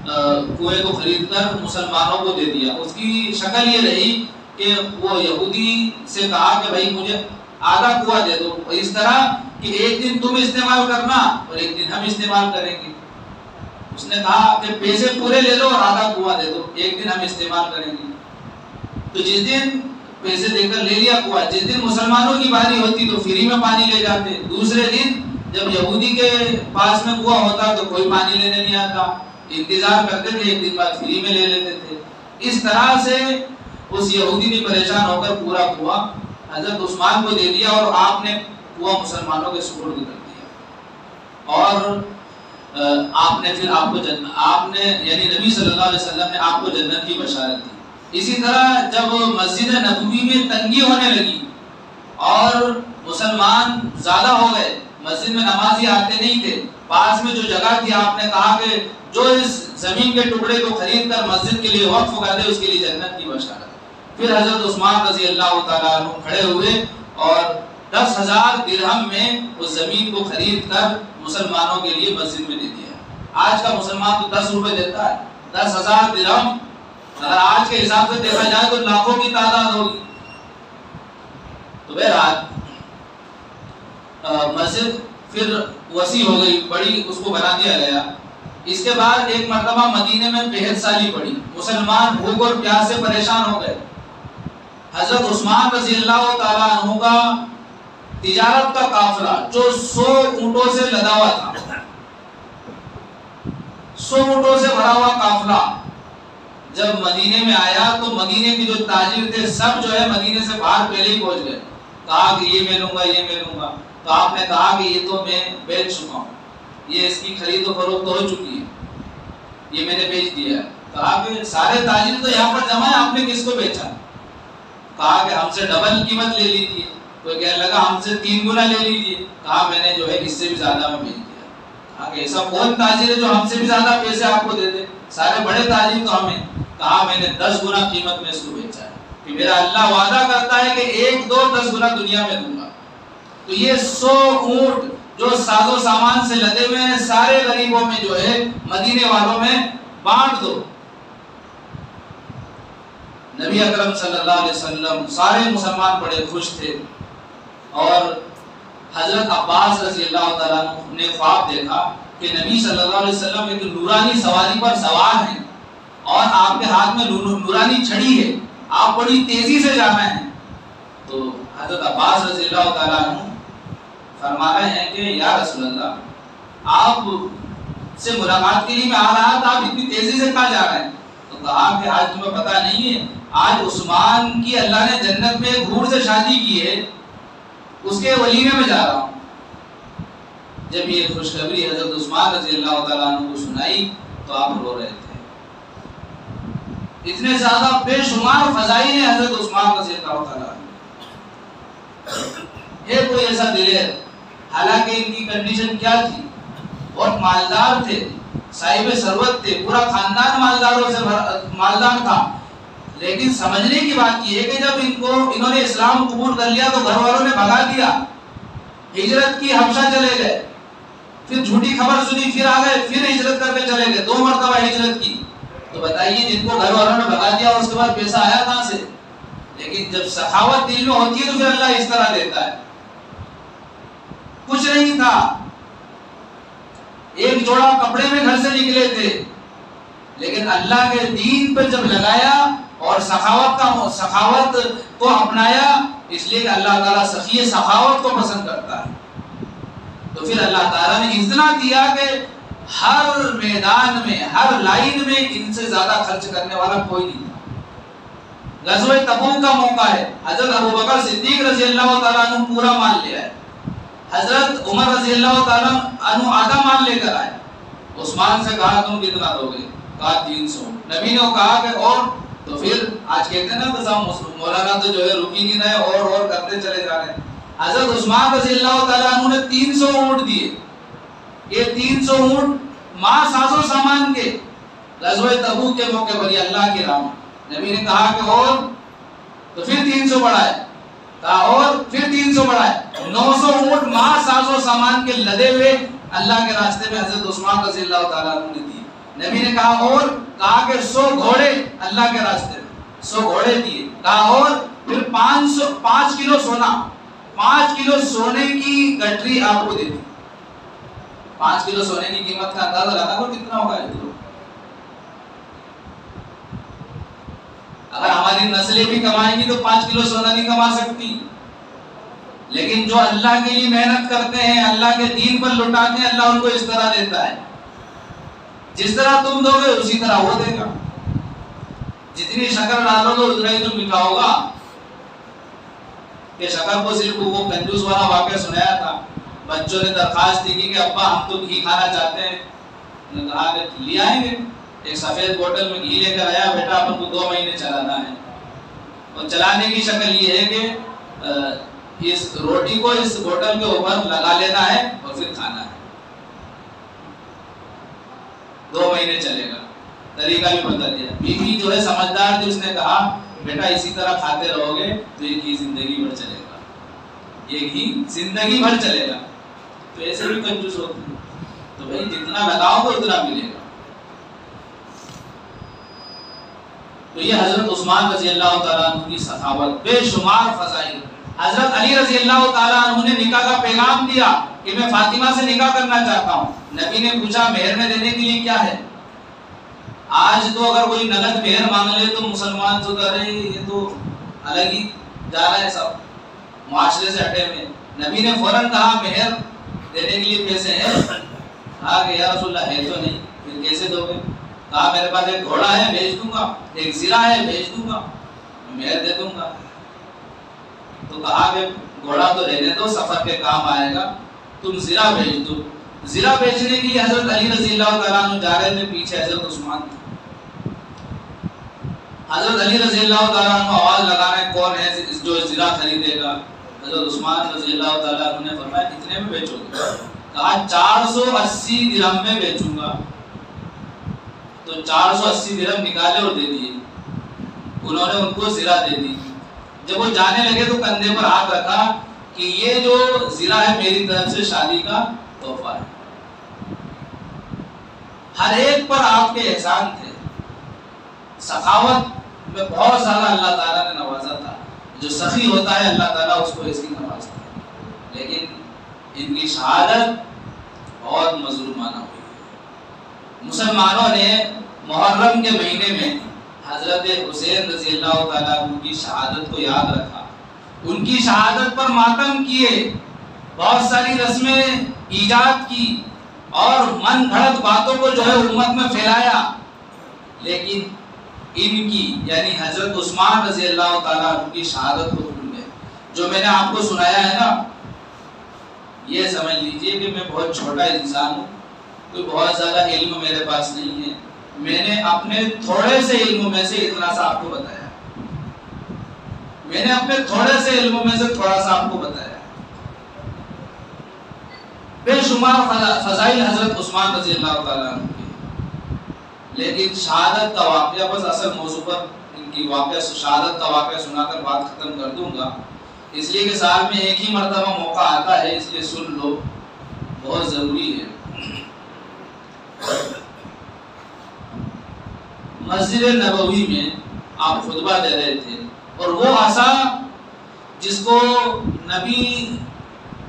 کنویں کو خرید کر مسلمانوں کو دے دیا۔ اس کی شکل یہ رہی کہ وہ یہودی سے کہا کہ بھائی مجھے آدھا کنواں دے دو، اس طرح کہ ایک دن تم استعمال کرنا اور ایک دن ہم استعمال کریں گے۔ اس نے کہا کہ پیسے پورے لے لو اور آدھا کنواں دے دو، ایک دن ہم استعمال کریں گے۔ تو جس دن پیسے دے کر لے لیا کنواں، جس دن مسلمانوں کی باری ہوتی تو فری میں پانی لے جاتے، دوسرے دن جب یہودی کے پاس میں کنواں ہوتا تو کوئی پانی لینے نہیں آتا، انتظار کرتے تھے، ایک دن بعد فری میں لے لیتے تھے۔ اس طرح سے اس یہودی نے پریشان ہو کر پورا کنواں حضرت عثمان کو دے دیا اور آپ نے کنواں مسلمانوں کے سپرد کر دیا۔ اور آپ نے پھر آپ نے یعنی نبی صلی اللہ علیہ وسلم نے آپ کو جنت کی بشارت دی۔ اسی طرح جب مسجد نبوی میں تنگی ہونے لگی اور مسلمان زیادہ ہو گئے، مسجد میں نمازی آتے نہیں تھے، پاس میں جو جگہ تھی آپ نے کہا کہ جو اس زمین کے ٹکڑے کو خرید کر مسجد کے لیے وقف کر دے اس کے لیے جنت کی بشارت۔ پھر حضرت عثمان رضی اللہ تعالیٰ عنہ کھڑے ہوئے اور 10,000 درہم میں اس زمین کو خرید کر مسلمانوں کے لیے مسجد میں دے دیا۔ آج کا مسلمان تو 10 روپے دیتا ہے، 10,000 درہم اگر آج کے حساب سے دیکھا جائے تو لاکھوں کی تعداد ہوگی۔ تو بہرحال مسجد پھر وسیع ہو گئی، بڑی اس کو بنا دیا گیا۔ اس کے بعد ایک مرتبہ مدینے میں قحط سالی پڑی، مسلمان بھوک اور پیاس سے پریشان ہو گئے۔ حضرت عثمان رضی اللہ تعالیٰ عنہ کا تجارت کا قافلہ جو 100 اونٹوں سے لدا ہوا تھا، 100 اونٹوں سے بھرا ہوا قافلہ جب مدینے میں آیا تو مدینے کے جو تاجر تھے سب جو ہے مدینے سے باہر پہلے ہی پہنچ گئے، کہا کہ یہ میں لوں گا، یہ میں لوں گا۔ تو آپ نے کہا کہ یہ تو میں بیچ چکا ہوں، یہ اس کی خرید و فروخت ہو چکی ہے، یہ میں نے بیچ دیا ہے۔ کہا کہ سارے تاجر تو یہاں پر جمع ہے، آپ نے کس کو بیچا؟ کہا کہ ہم سے ڈبل قیمت لے لیجیے۔ کوئی کہنے لگا ہم سے 3 گنا لے لیجیے۔ کہا میں نے جو ہے اس سے بھی زیادہ میں بیچ دیا۔ کہا کہ ایسا کون تاجر ہے جو ہم سے بھی زیادہ پیسے آپ کو دے دے؟ سارے بڑے تاجر تو ہمیں۔ کہا میں نے 10 گنا قیمت میں اس کو بیچا ہے۔ کہ میرا اللہ وعدہ کرتا ہے کہ 1 2 10 گنا دنیا میں دوں گا، تو یہ 100 اونٹ جو ساز و سامان سے لدے ہوئے ہیں سارے غریبوں میں جو ہے مدینے والوں میں بانٹ دو۔ نبی اکرم صلی اللہ علیہ وسلم سارے مسلمان بڑے خوش تھے، اور حضرت عباس رضی اللہ تعالیٰ عنہ نے خواب دیکھا کہ نبی صلی اللہ علیہ وسلم ایک نورانی سواری پر سوار ہیں اور آپ کے ہاتھ میں نورانی چھڑی ہے، آپ بڑی تیزی سے جا رہے ہیں۔ تو حضرت عباس رضی اللہ تعالیٰ عنہ فرما رہے ہیں کہ یا رسول اللہ، آپ سے ملاقات کے لیے میں آ رہا تھا، آپ اتنی تیزی سے کہاں جا رہے ہیں؟ تو کہا کہ آج تمہیں پتہ نہیں ہے، آج عثمان کی اللہ نے جنت میں ایک حور سے شادی کی ہے، اس کے ولیمے میں جا رہا ہوں۔ جب یہ خوشخبری حضرت عثمان رضی اللہ تعالیٰ عنہ کو سنائی تو آپ رو رہے تھے۔ اتنے زیادہ بے شمار فضائل ہیں حضرت عثمان رضی اللہ تعالیٰ عنہ۔ یہ کوئی ایسا دلیر، حالانکہ ان کی کنڈیشن کیا تھی؟ بہت مالدار تھے، صاحب ثروت تھے، پورا خاندان مالداروں سے مالدار تھا، لیکن سمجھنے کی بات یہ ہے کہ جب انہوں نے اسلام قبول کر لیا تو گھر والوں نے بھگا دیا، ہجرت کی، حبشہ چلے گئے، پھر جھوٹی خبر سنی، پھر آ گئے، پھر ہجرت کر کے چلے گئے، 2 مرتبہ ہجرت کی۔ تو بتائیے جن کو گھر والوں نے بھگا دیا اور اس کے بعد پیسہ آیا کہاں سے؟ لیکن جب سخاوت دل میں ہوتی ہے تو پھر اللہ اس طرح دیتا ہے۔ کچھ نہیں تھا، ایک جوڑا کپڑے میں گھر سے نکلے تھے، لیکن اللہ کے دین پہ جب لگایا اور سخاوت کو اپنایا، اس لیے کہ اللہ تعالیٰ سخی سخاوت کو پسند کرتا ہے، تو پھر اللہ تعالیٰ نے اتنا دیا کہ ہر میدان میں، ہر لائن میں ان سے زیادہ خرچ کرنے والا کوئی نہیں تھا۔ غزوہ تبوک کا موقع ہے، حضرت ابوبکر صدیق رضی اللہ تعالیٰ عنہ پورا مال لے آئے، حضرت عمر رضی اللہ تعالیٰ عنہ آدھا مال لے کر آئے۔ عثمان سے کہا تم کتنا دو گے؟ کہا 300۔ نبی نے کہا کہ اور، تو پھر آج کہتے ہیں نا مولانا تو جو ہے رکی نہیں رہے، اور کرتے چلے جا رہے ہیں۔ حضرت عثمان رضی اللہ تعالیٰ عنہ نے 300 اونٹ دیے۔ یہ 300 اونٹ ماں ساز و سامان کے غزوہ تبوک کے موقع پر اللہ کی راہ میں۔ نبی نے کہا کہ اور، تو پھر 300 بڑھائے، کہا اور، پھر 300 بڑھائے، 900 اونٹ ماں ساز و سامان کے لدے ہوئے اللہ کے راستے میں حضرت عثمان رضی اللہ تعالیٰ عنہ نے دیے۔ نبی نے کہا اور، کہا کہ 100 گھوڑے اللہ کے راستے میں، 100 گھوڑے دیے، کہا اور، پھر 5 کلو سونا، 5 کلو سونے کی گٹری آپ کو دے دی۔ 5 کلو سونے کی قیمت کا اندازہ لگا کر کتنا ہوگا؟ اگر ہماری نسلیں بھی کمائیں گی تو 5 کلو سونا نہیں کما سکتی، لیکن جو اللہ کے لیے محنت کرتے ہیں، اللہ کے دین پر لٹاتے ہیں، اللہ ان کو اس طرح دیتا ہے، جس طرح تم دو گے اسی طرح وہ دے گا۔ جتنی شکر ڈالو گے اتنا ہی تم میٹھا ہوگا۔ کہ شکر کو صرف وہ کنجوس والا واقعہ سنایا تھا، بچوں نے درخواست کی کہ ابا ہم تو گھی کھانا چاہتے ہیں، انہوں نے کہا کہ لے آئیں گے۔ ایک سفید بوتل میں گھی لے کر آیا، بیٹا اپن کو 2 مہینے چلانا ہے، اور چلانے کی شکل یہ ہے کہ اس روٹی کو اس بوتل کے اوپر لگا لینا ہے اور پھر کھانا ہے، 2 مہینے چلے گا۔ طریقہ بھی بتا دیا۔ بیوی جو ہے سمجھدار تھی، اس نے کہا بیٹا اسی طرح کھاتے رہو گے تو یہ گھی زندگی بھر چلے گا، یہ گھی زندگی بھر چلے گا۔ تو ایسے بھی کنجوس ہوتے ہیں، تو بھائی جتنا لگاؤ گے اتنا ملے گا۔ تو یہ حضرت عثمان رضی اللہ تعالیٰ عنہ کی سخاوت، بے شمار فضائل۔ حضرت علی رضی اللہ تعالیٰ عنہ نے نکاح کا پیغام دیا کہ میں فاطمہ سے نکاح کرنا چاہتا ہوں۔ نبی نے پوچھا مہر میں دینے کے لیے کیا ہے؟ آج تو اگر کوئی نقد مہر مانگ لے تو مسلمان تو کرے یہ تو الگ ہی جا رہا ہے، سب معاشرے سے ہٹے ہوئے۔ نبی نے فوراً کہا مہر دینے کے لیے پیسے ہیں؟ کہا کہ یا رسول اللہ ہے تو نہیں، پھر کیسے دو گے؟ کہا میرے پاس ایک گھوڑا ہے بھیج دوں گا، ایک زرہ ہے بھیج دوں گا، مہر دے دوں گا۔ تو کہا کہ گھوڑا تو رہنے دو، سفر کے کام آئے گا، تم زرہ بھیج دو۔ زرہ بیچنے کے لیے حضرت علی رضی اللہ تعالیٰ عنہ جا رہے تھے، پیچھے حضرت عثمان تھے۔ حضرت علی رضی اللہ تعالیٰ عنہ آواز لگا رہے ہیں کون ہے جو زرہ خریدے گا؟ حضرت عثمان رضی اللہ تعالیٰ عنہ نے فرمایا کتنے میں بیچو گے؟ کہا 480 درہم میں بیچوں گا۔ تو 480 درہم نکالے اور دے دیے۔ انہوں نے ان کو زرہ دے دی. جب وہ جانے لگے تو کندھے پر ہاتھ رکھا کہ یہ جو زرہ ہے میری طرف سے شادی کا تحفہ ہے. ہر ایک پر آپ کے احسان تھے. سخاوت میں بہت زیادہ اللہ تعالیٰ نے نوازا تھا. جو سخی ہوتا ہے اللہ تعالیٰ اس کو ایسی نوازتا ہے. لیکن ان کی شہادت بہت مظلومانہ ہوئی. مسلمانوں نے محرم کے مہینے میں حضرت حسین رضی اللہ تعالیٰ عنہ کی شہادت کو یاد رکھا. ان کی شہادت پر ماتم کیے, بہت ساری رسمیں ایجاد کی اور من گھڑت باتوں کو جو ہے امت میں پھیلایا. لیکن ان کی یعنی حضرت عثمان رضی اللہ تعالیٰ عنہ کی شہادت کو بھول گئے. جو میں نے آپ کو سنایا ہے نا, یہ سمجھ لیجئے کہ میں بہت چھوٹا انسان ہوں, کوئی بہت زیادہ علم میرے پاس نہیں ہے. میں نے اپنے تھوڑے سے علم میں سے اتنا سا آپ کو بتایا. میں نے اپنے تھوڑے سے علم میں سے تھوڑا سا آپ کو بتایا. بے شمار فضائل حضرت عثمان رضی اللہ تعالیٰ عنہ کے, لیکن شہادت کا واقعہ, بس اصل موضوع پر ان کی واقعہ شہادت کا واقعہ سنا کر بات ختم کر دوں گا, اس لیے کہ سال میں ایک ہی مرتبہ موقع آتا ہے, اس لیے سن لو, بہت ضروری ہے. مسجد نبوی میں آپ خطبہ دے رہے تھے اور وہ عصا جس کو نبی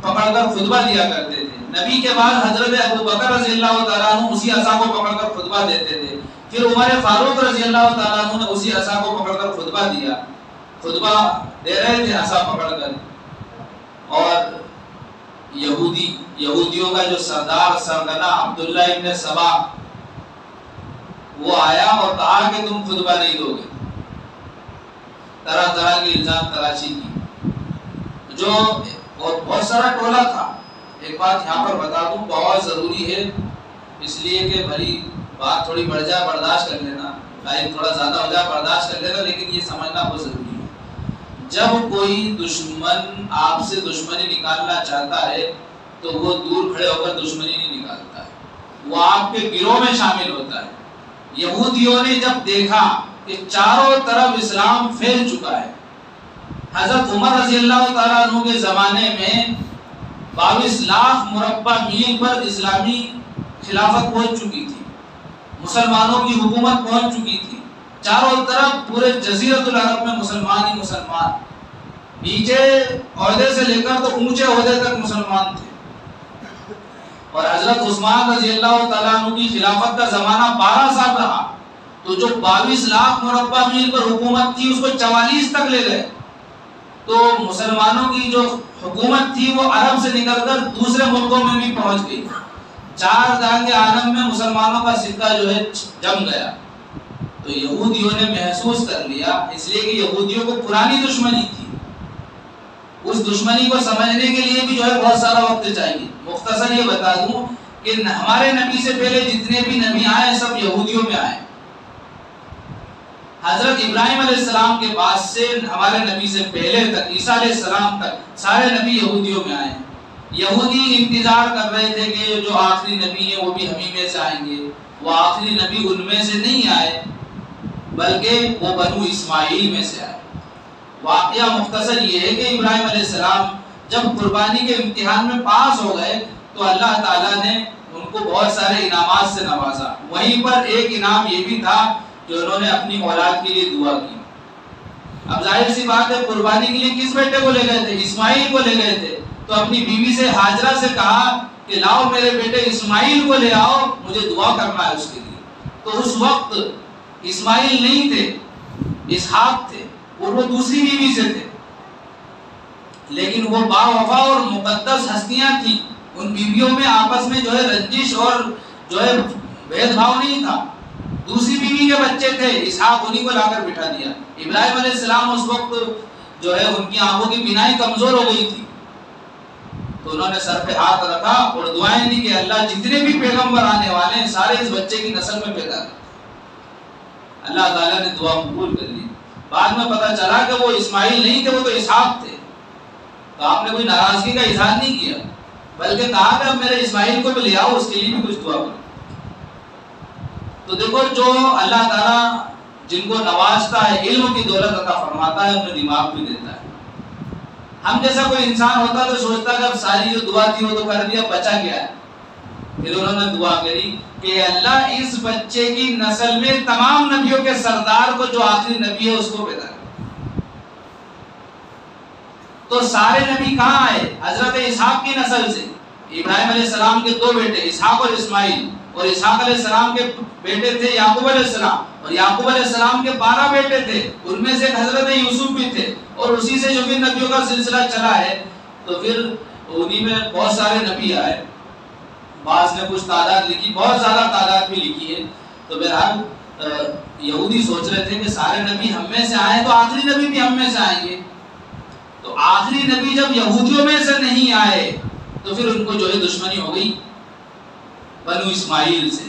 پکڑ کر خطبہ دیا کرتے تھے, نبی کے بعد حضرت ابو بکر رضی اللہ تعالیٰ عنہ اسی عصا کو پکڑ کر خطبہ دیتے تھے. پھر عمر فاروق رضی اللہ تعالیٰ عنہ نے اسی عصا کو پکڑ کر خطبہ دیا. خطبہ دے رہے تھے عصا پکڑ کر, اور یہودیوں کا جو سردار سرگنا عبداللہ ابن سبا وہ آیا اور کہا کہ تم خطبہ نہیں دو گے. طرح طرح کی الزام تراشی کی, جو بہت سارا ٹولہ تھا. ایک بات یہاں پر بتا دوں, بہت ضروری ہے, اس لیے کہ بھلی بات تھوڑی بڑھ جائے برداشت کر لینا, ٹائم تھوڑا زیادہ ہو جائے برداشت کر لینا, لیکن یہ سمجھنا بہت ضروری ہے. جب کوئی دشمن آپ سے دشمنی نکالنا چاہتا ہے تو وہ دور کھڑے ہو کر دشمنی نہیں نکالتا ہے, وہ آپ کے گروہ میں شامل ہوتا ہے. یہودیوں نے جب دیکھا کہ چاروں طرف اسلام پھیل چکا ہے, حضرت عمر رضی اللہ تعالیٰ عنہ کے زمانے میں 22 لاکھ مربع میل پر اسلامی خلافت پہنچ چکی تھی, مسلمانوں کی حکومت پہنچ چکی تھی. چاروں طرف پورے جزیرۃ العرب میں مسلمان ہی مسلمان, نیچے عہدے سے لے کر تو اونچے عہدے تک مسلمان تھے. اور حضرت عثمان رضی اللہ تعالیٰ عنہ کی خلافت کا زمانہ 12 سال رہا, تو جو 22 لاکھ مربع میل پر حکومت تھی اس کو 44 تک لے گئے. تو مسلمانوں کی جو حکومت تھی وہ عرب سے نکل کر دوسرے ملکوں میں بھی پہنچ گئی. 4 دانگ عالم میں مسلمانوں کا سکہ جو ہے جم گیا. تو یہودیوں نے محسوس کر لیا, اس لیے کہ یہودیوں کو پرانی دشمنی تھی, اس دشمنی کو سمجھنے کے لیے بھی جو ہے بہت سارا وقت چاہیے. مختصر یہ بتا دوں کہ ہمارے نبی سے پہلے جتنے بھی نبی آئے سب یہودیوں میں آئے. حضرت ابراہیم علیہ السلام کے بعد سے ہمارے نبی سے پہلے تک عیسیٰ علیہ السلام تک سارے نبی یہودیوں میں آئے. یہودی انتظار کر رہے تھے کہ جو آخری نبی ہیں وہ بھی ہمیں میں سے آئیں گے. وہ آخری نبی ان میں سے نہیں آئے بلکہ وہ بنو اسماعیل میں سے آئے. واقعہ مختصر یہ ہے کہ ابراہیم علیہ السلام جب قربانی کے امتحان میں پاس ہو گئے تو اللہ تعالیٰ نے ان کو بہت سارے انعامات سے نوازا. وہیں پر ایک انعام یہ بھی تھا جو انہوں نے اپنی اولاد کے لیے دعا کی. اب ظاہر سی بات ہے, قربانی کے لیے کس بیٹے کو لے گئے تھے؟ اسماعیل کو لے گئے تھے. تو اپنی بیوی سے ہاجرہ سے کہا کہ لاؤ میرے بیٹے اسماعیل کو لے آؤ, مجھے دعا کرنا ہے اس کے لیے. تو اس وقت اسماعیل نہیں تھے, اسحاق تھے, اور وہ دوسری بیوی سے تھے. لیکن وہ باوفا اور مقدس ہستیاں تھیں, ان بیویوں میں آپس میں جو ہے رنجش اور جو ہے بھید بھاؤ نہیں تھا. دوسری بیوی کے بچے تھے, اسحاق انہی کو لا کر بٹھا دیا. ابراہیم علیہ السلام اس وقت جو ہے ان کی آنکھوں کی بینائی کمزور ہو گئی تھی, تو انہوں نے سر پہ ہاتھ رکھا اور دعائیں دی کہ اللہ جتنے بھی پیغمبر آنے والے ہیں سارے اس بچے کی نسل میں پیدا کر. اللہ تعالیٰ نے دعا قبول کر لی. بعد میں پتہ چلا کہ وہ اسماعیل نہیں تھے, وہ تو اسحاق تھے. تو آپ نے کوئی ناراضگی کا اظہار نہیں کیا بلکہ کہا کہ اب میرے اسماعیل کو بھی لے آؤ, اس کے لیے بھی کچھ دعا کرو. تو دیکھو جو اللہ تعالیٰ جن کو نوازتا ہے، علم کی دولت عطا فرماتا ہے، انہیں دماغ بھی دیتا ہے۔ ہم جیسا کوئی انسان ہوتا تو سوچتا کہ اب ساری جو دعا تھی وہ تو کر دیا، بچا کیا ہے؟ پھر انہوں نے دعا کری کہ اللہ اس بچے کی نسل میں تمام نبیوں کے سردار کو جو آخری نبی ہے اس کو پیدا کر۔ تو سارے نبی کہاں آئے؟ حضرت اسحاق کی نسل سے۔ ابراہیم علیہ السلام کے 2 بیٹے اسحاق اور اسماعیل، اور اسحاق علیہ السلام کے بیٹے تھے یعقوب علیہ السلام، اور یعقوب علیہ السلام کے 12 بیٹے تھے، ان میں سے ایک حضرت یوسف بھی تھے، اور اسی سے جو بھی نبیوں کا سلسلہ چلا ہے۔ تو پھر انہی میں بہت سارے نبی آئے، بعض نے کچھ تعداد لکھی، بہت زیادہ تعداد بھی لکھی ہے۔ تو بہرحال یہودی سوچ رہے تھے کہ سارے نبی ہم میں سے آئے تو آخری نبی بھی ہم میں سے آئیں گے۔ تو آخری نبی جب یہودیوں میں سے نہیں آئے تو پھر ان کو جو ہے دشمنی ہو گئی بنو اسماعیل سے،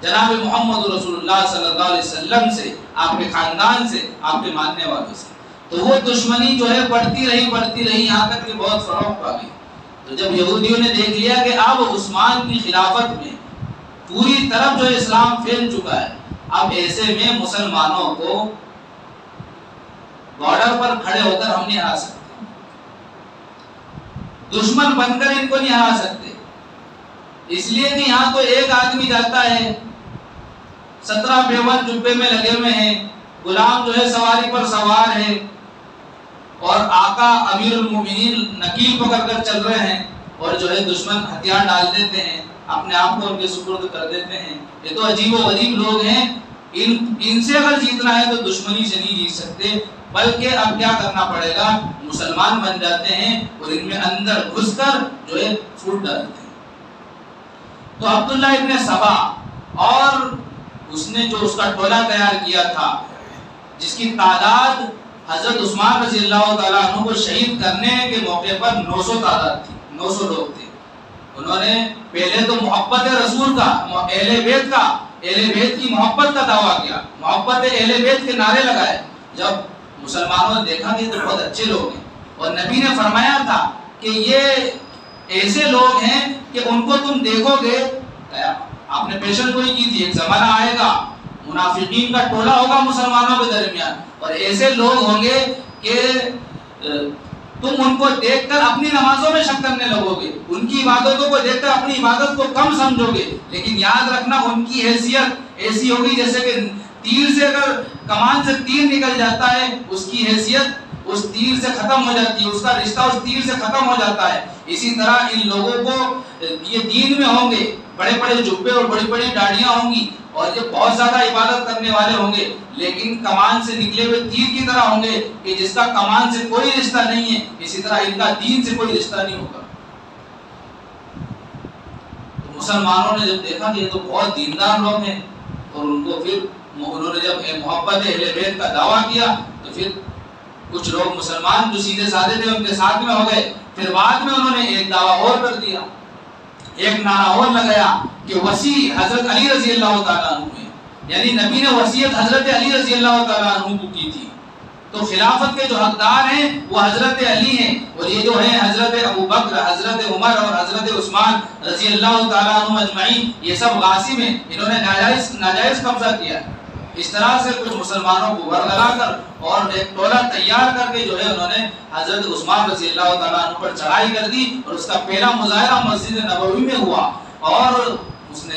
جناب محمد رسول اللہ صلی اللہ علیہ وسلم سے، آپ کے خاندان سے، آپ کے ماننے والوں سے۔ تو وہ دشمنی جو ہے بڑھتی رہی یہاں تک کہ بہت فروغ پا گئی۔ تو جب یہودیوں نے دیکھ لیا کہ اب عثمان کی خلافت میں پوری طرف جو اسلام پھیل چکا ہے، اب ایسے میں مسلمانوں کو بارڈر پر کھڑے ہو کر ہم نہیں ہرا سکتے، دشمن بن کر ان کو نہیں ہرا سکتے، اس لیے کہ یہاں تو ایک آدمی جاتا ہے 17 بیون جبے میں لگے ہوئے ہیں، غلام جو ہے سواری پر سوار ہے، اور آقا امیر المومنین نکیل پکڑ کر چل رہے ہیں، اور جو ہے دشمن ہتھیار ڈال دیتے ہیں، اپنے آپ کو ان کے سپرد کر دیتے ہیں۔ یہ تو عجیب و غریب لوگ ہیں، ان سے اگر جیتنا ہے تو دشمنی سے نہیں جیت سکتے، بلکہ اب کیا کرنا پڑے گا، مسلمان بن جاتے ہیں اور ان میں اندر گھس کر جو ہے پھوٹ ڈالتے ہیں۔ تو عبداللہ ابن سبا اور اس نے جو اس کا ٹولہ تیار کیا تھا، جس کی تعداد حضرت عثمان رضی اللہ تعالیٰ عنہ کو شہید کرنے کے موقع پر 900 تعداد تھی، 900 لوگ تھے۔ انہوں نے پہلے تو محبت رسول کا، اہل بیت کی محبت کا دعویٰ کیا، محبت اہل بیت کے نعرے لگائے۔ جب مسلمانوں نے دیکھا کہ یہ تو بہت اچھے لوگ ہیں، اور نبی نے فرمایا تھا کہ یہ ایسے لوگ ہیں کہ ان کو تم دیکھو گے، آپ نے پیشن گوئی کی تھی، ایک زمانہ آئے گا منافقین کا ٹولہ ہوگا مسلمانوں کے درمیان، اور ایسے لوگ ہوں گے کہ تم ان کو دیکھ کر اپنی نمازوں میں شک کرنے لگو گے، ان کی عبادتوں کو دیکھ کر اپنی عبادت کو کم سمجھو گے، لیکن یاد رکھنا ان کی حیثیت ایسی ہوگی جیسے کہ تیر سے، اگر کمان سے تیر نکل جاتا ہے، اس کی حیثیت اس تیر سے ختم ہو جاتی ہے، اس کا رشتہ اس تیر سے ختم ہو جاتا ہے۔ اسی طرح ان لوگوں کو یہ دین میں ہوں گے، بڑے بڑے جبے اور بڑی بڑی داڑیاں ہوں گی، اور یہ بہت زیادہ عبادت کرنے والے ہوں گے، لیکن کمان سے نکلے ہوئے تیر کی طرح ہوں گے کہ جس کا کمان سے کوئی رشتہ نہیں ہے، اسی طرح ان کا دین سے کوئی رشتہ نہیں ہوگا۔ تو مسلمانوں نے جب دیکھا کہ یہ تو بہت دیندار لوگ ہیں، اور ان کو پھر انہوں نے جب محبت اہل بیت کا دعویٰ کیا تو پھر کچھ لوگ مسلمان جو سیدھے سادے تھے ان کے ساتھ میں ہو گئے۔ پھر بعد میں انہوں نے ایک دعویٰ اور کر دیا، ایک نعرہ اور لگایا کہ وصی حضرت علی رضی اللہ تعالیٰ عنہ ہے، یعنی نبی نے وصیت حضرت علی رضی اللہ تعالیٰ عنہ کو کی تھی، تو خلافت کے جو حقدار ہیں وہ حضرت علی ہیں، اور یہ جو ہیں حضرت ابو بکر، حضرت عمر اور حضرت عثمان رضی اللہ تعالیٰ عنہ اجمعین، یہ سب غاصب ہیں، انہوں نے ناجائز قبضہ کیا۔ اس طرح سے کچھ مسلمانوں کو ورگلا کر اور ایک ٹولہ تیار کر کے جو ہے انہوں نے حضرت عثمان رضی اللہ تعالیٰ عنہ پر چڑھائی کر دی، اور اس کا پہلا مظاہرہ مسجد نبوی میں ہوا، اور اس نے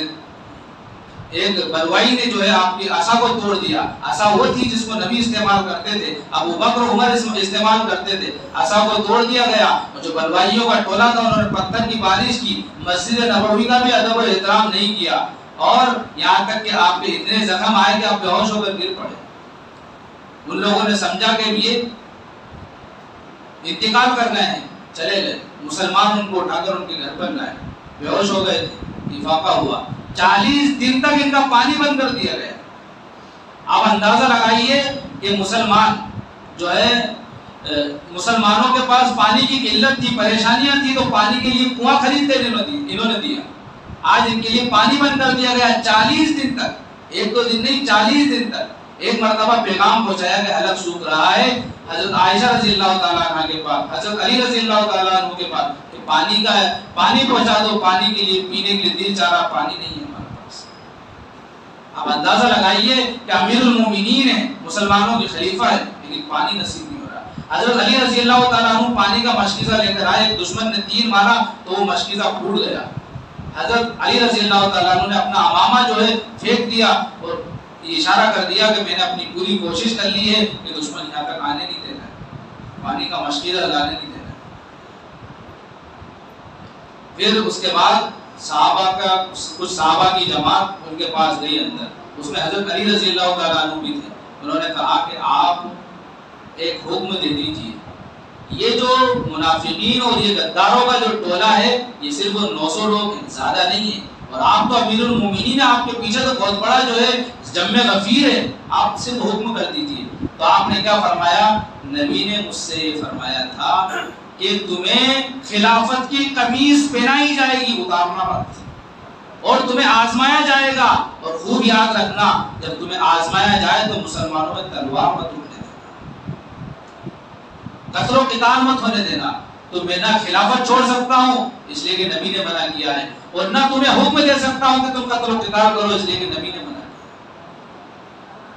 ایک بلوائی نے جو ہے آپ کی عصا کو توڑ دیا۔ عصا وہ تھی جس کو نبی استعمال کرتے تھے، ابو بکر عمر استعمال کرتے تھے، عصا کو توڑ دیا گیا، اور جو بلوائیوں کا ٹولہ تھا انہوں نے پتھر کی بارش کی، مسجد نبوی کا بھی ادب و احترام نہیں کیا، اور یہاں تک کہ آپ کے اتنے زخم آئے کہ آپ بے ہوش ہو کر گر پڑے۔ ان لوگوں نے سمجھا کہ یہ انتقال کرنا ہے، چلے گئے، مسلمان ان کو اٹھا کر ان کے گھر پر لائے، بے ہوش ہو گئے تھے، افاقہ ہوا، 40 دن تک ان کا پانی بند کر دیا گیا۔ آپ اندازہ لگائیے کہ مسلمان جو ہے، مسلمانوں کے پاس پانی کی قلت تھی، پریشانیاں تھی، تو پانی کے لیے کنواں خریدتے انہوں نے دیا، آج ان کے لیے پانی بند کر دیا گیا 40 دن تک، ایک دو دن نہیں 40 دن تک۔ ایک مرتبہ پیغام پہنچایا کہ حلق سوکھ رہا ہے، حضرت عائشہ رضی اللہ تعالیٰ عنہ کے پاس، حضرت علی رضی اللہ تعالیٰ عنہ کے پاس، کہ پانی کا ہے، پانی پہنچا دو، پانی کے لیے پینے کے لیے دل چاہ رہا، پانی نہیں ہے ہمارے پاس۔ آپ اندازہ لگائیے کہ امیر المومنین ہے، مسلمانوں کے خلیفہ ہے، لیکن پانی نصیب نہیں ہو رہا۔ حضرت علی رضی اللہ تعالیٰ عنہ پانی کا مشکیزہ لے کر آئے، دشمن نے تیر مارا تو وہ مشکیزہ پھوٹ گیا۔ حضرت علی رضی اللہ تعالیٰ عنہ نے اپنا امامہ جو ہے پھینک دیا اور اشارہ کر دیا کہ میں نے اپنی پوری کوشش کر لی ہے کہ دشمن یہاں تک آنے نہیں دینا ہے، پانی کا مشکیزہ لگانے نہیں دینا ہے۔ پھر اس کے بعد کچھ صحابہ کی جماعت ان کے پاس گئی اندر، اس میں حضرت علی رضی اللہ تعالیٰ عنہ بھی تھے۔ انہوں نے کہا کہ آپ ایک حکم دے دیجیے، یہ جو منافقین اور یہ غداروں کا جو ٹولہ ہے یہ صرف 900 لوگ ہیں، زیادہ نہیں ہے، اور آپ تو امیر المومنین ہیں، آپ کے پیچھے تو بہت بڑا جو ہے جم غفیر ہے، آپ صرف حکم کر دیجیے۔ تو آپ نے کیا فرمایا؟ نبی نے مجھ سے یہ فرمایا تھا کہ تمہیں خلافت کی قمیص پہنائی جائے گی، اتارنا مت، اور تمہیں آزمایا جائے گا، اور خوب یاد رکھنا جب تمہیں آزمایا جائے تو مسلمانوں میں تلوار مت اٹھنے دینا، قتل و قتال مت ہونے دینا۔ تو میں نہ خلافت چھوڑ سکتا ہوں اس لیے کہ نبی نے منع کیا ہے، اور نہ تمہیں حکم دے سکتا ہوں کہ تم قتل و قتال کرو اس لیے کہ نبی نے منع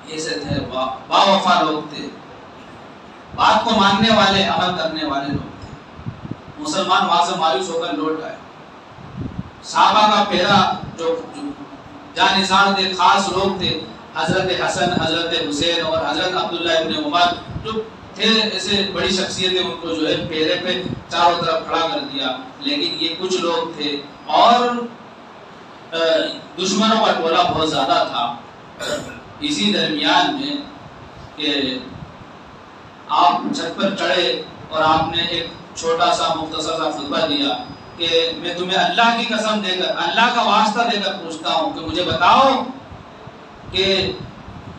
کیا۔ یہ سے تھے با وفا لوگ تھے، بات کو ماننے والے، عمل کرنے والے لوگ تھے۔ مسلمان وہاں سے مایوس ہو کر لوٹ آئے۔ صحابہ کا پہلا جو جانشین تھے، خاص لوگ تھے، حضرت حسن، حضرت حسین اور حضرت عبداللہ ابن عمر جو تھے، ایسے بڑی شخصیتیں، ان کو جو ہے پیرے پہ چاروں طرف کھڑا کر دیا۔ لیکن یہ کچھ لوگ تھے اور دشمنوں کا ٹولہ بہت زیادہ تھا۔ اسی درمیان میں کہ آپ چھت پر چڑھے اور آپ نے ایک چھوٹا سا مختصر سا خطبہ دیا کہ میں تمہیں اللہ کی قسم دے کر، اللہ کا واسطہ دے کر پوچھتا ہوں کہ مجھے بتاؤ کہ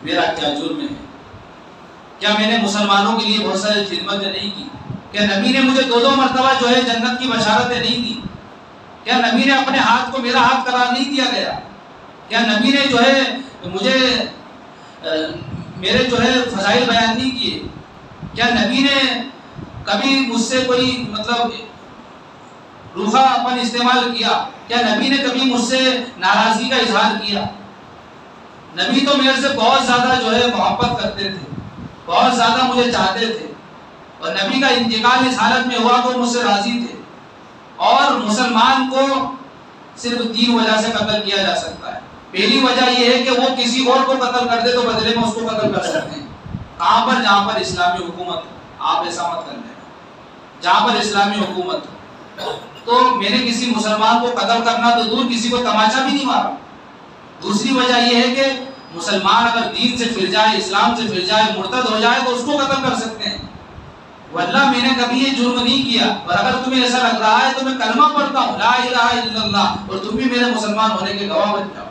میرا کیا جرم ہے؟ کیا میں نے مسلمانوں کے لیے بہت ساری خدمتیں نہیں کی؟ کیا نبی نے مجھے 2 مرتبہ جو ہے جنت کی بشارتیں نہیں دی؟ کیا نبی نے اپنے ہاتھ کو میرا ہاتھ قرار نہیں دیا گیا؟ کیا نبی نے جو ہے مجھے میرے جو ہے فضائل بیان نہیں کیے؟ کیا نبی نے کبھی مجھ سے کوئی مطلب روکھا اپن استعمال کیا؟ کیا نبی نے کبھی مجھ سے ناراضگی کا اظہار کیا؟ نبی تو میرے سے بہت زیادہ جو ہے محبت کرتے تھے، بہت زیادہ مجھے چاہتے تھے، اور نبی کا انتقال اس حالت میں ہوا تو مجھ سے راضی تھے۔ اور مسلمان کو صرف 3 وجہ سے قتل کیا جا سکتا ہے۔ پہلی وجہ یہ ہے کہ وہ کسی اور کو قتل کر دے تو بدلے میں اس کو قتل کر سکتے ہیں۔ کہاں پر؟ جہاں پر اسلامی حکومت ہو۔ آپ ایسا مت کر لینا، جہاں پر اسلامی حکومت ہو۔ تو میں نے کسی مسلمان کو قتل کرنا تو دور، کسی کو تماچا بھی نہیں مارا۔ دوسری وجہ یہ ہے کہ مسلمان اگر دین سے پھر جائے، اسلام سے پھر جائے، مرتد ہو جائے تو اس کو قتل کر سکتے ہیں۔ واللہ میں نے کبھی یہ جرم نہیں کیا، اور اگر تمہیں ایسا لگ رہا ہے تو میں کلمہ پڑھتا ہوں لا الہ الا اللہ، اور تم بھی میرے مسلمان ہونے کے گواہ بن جاؤ۔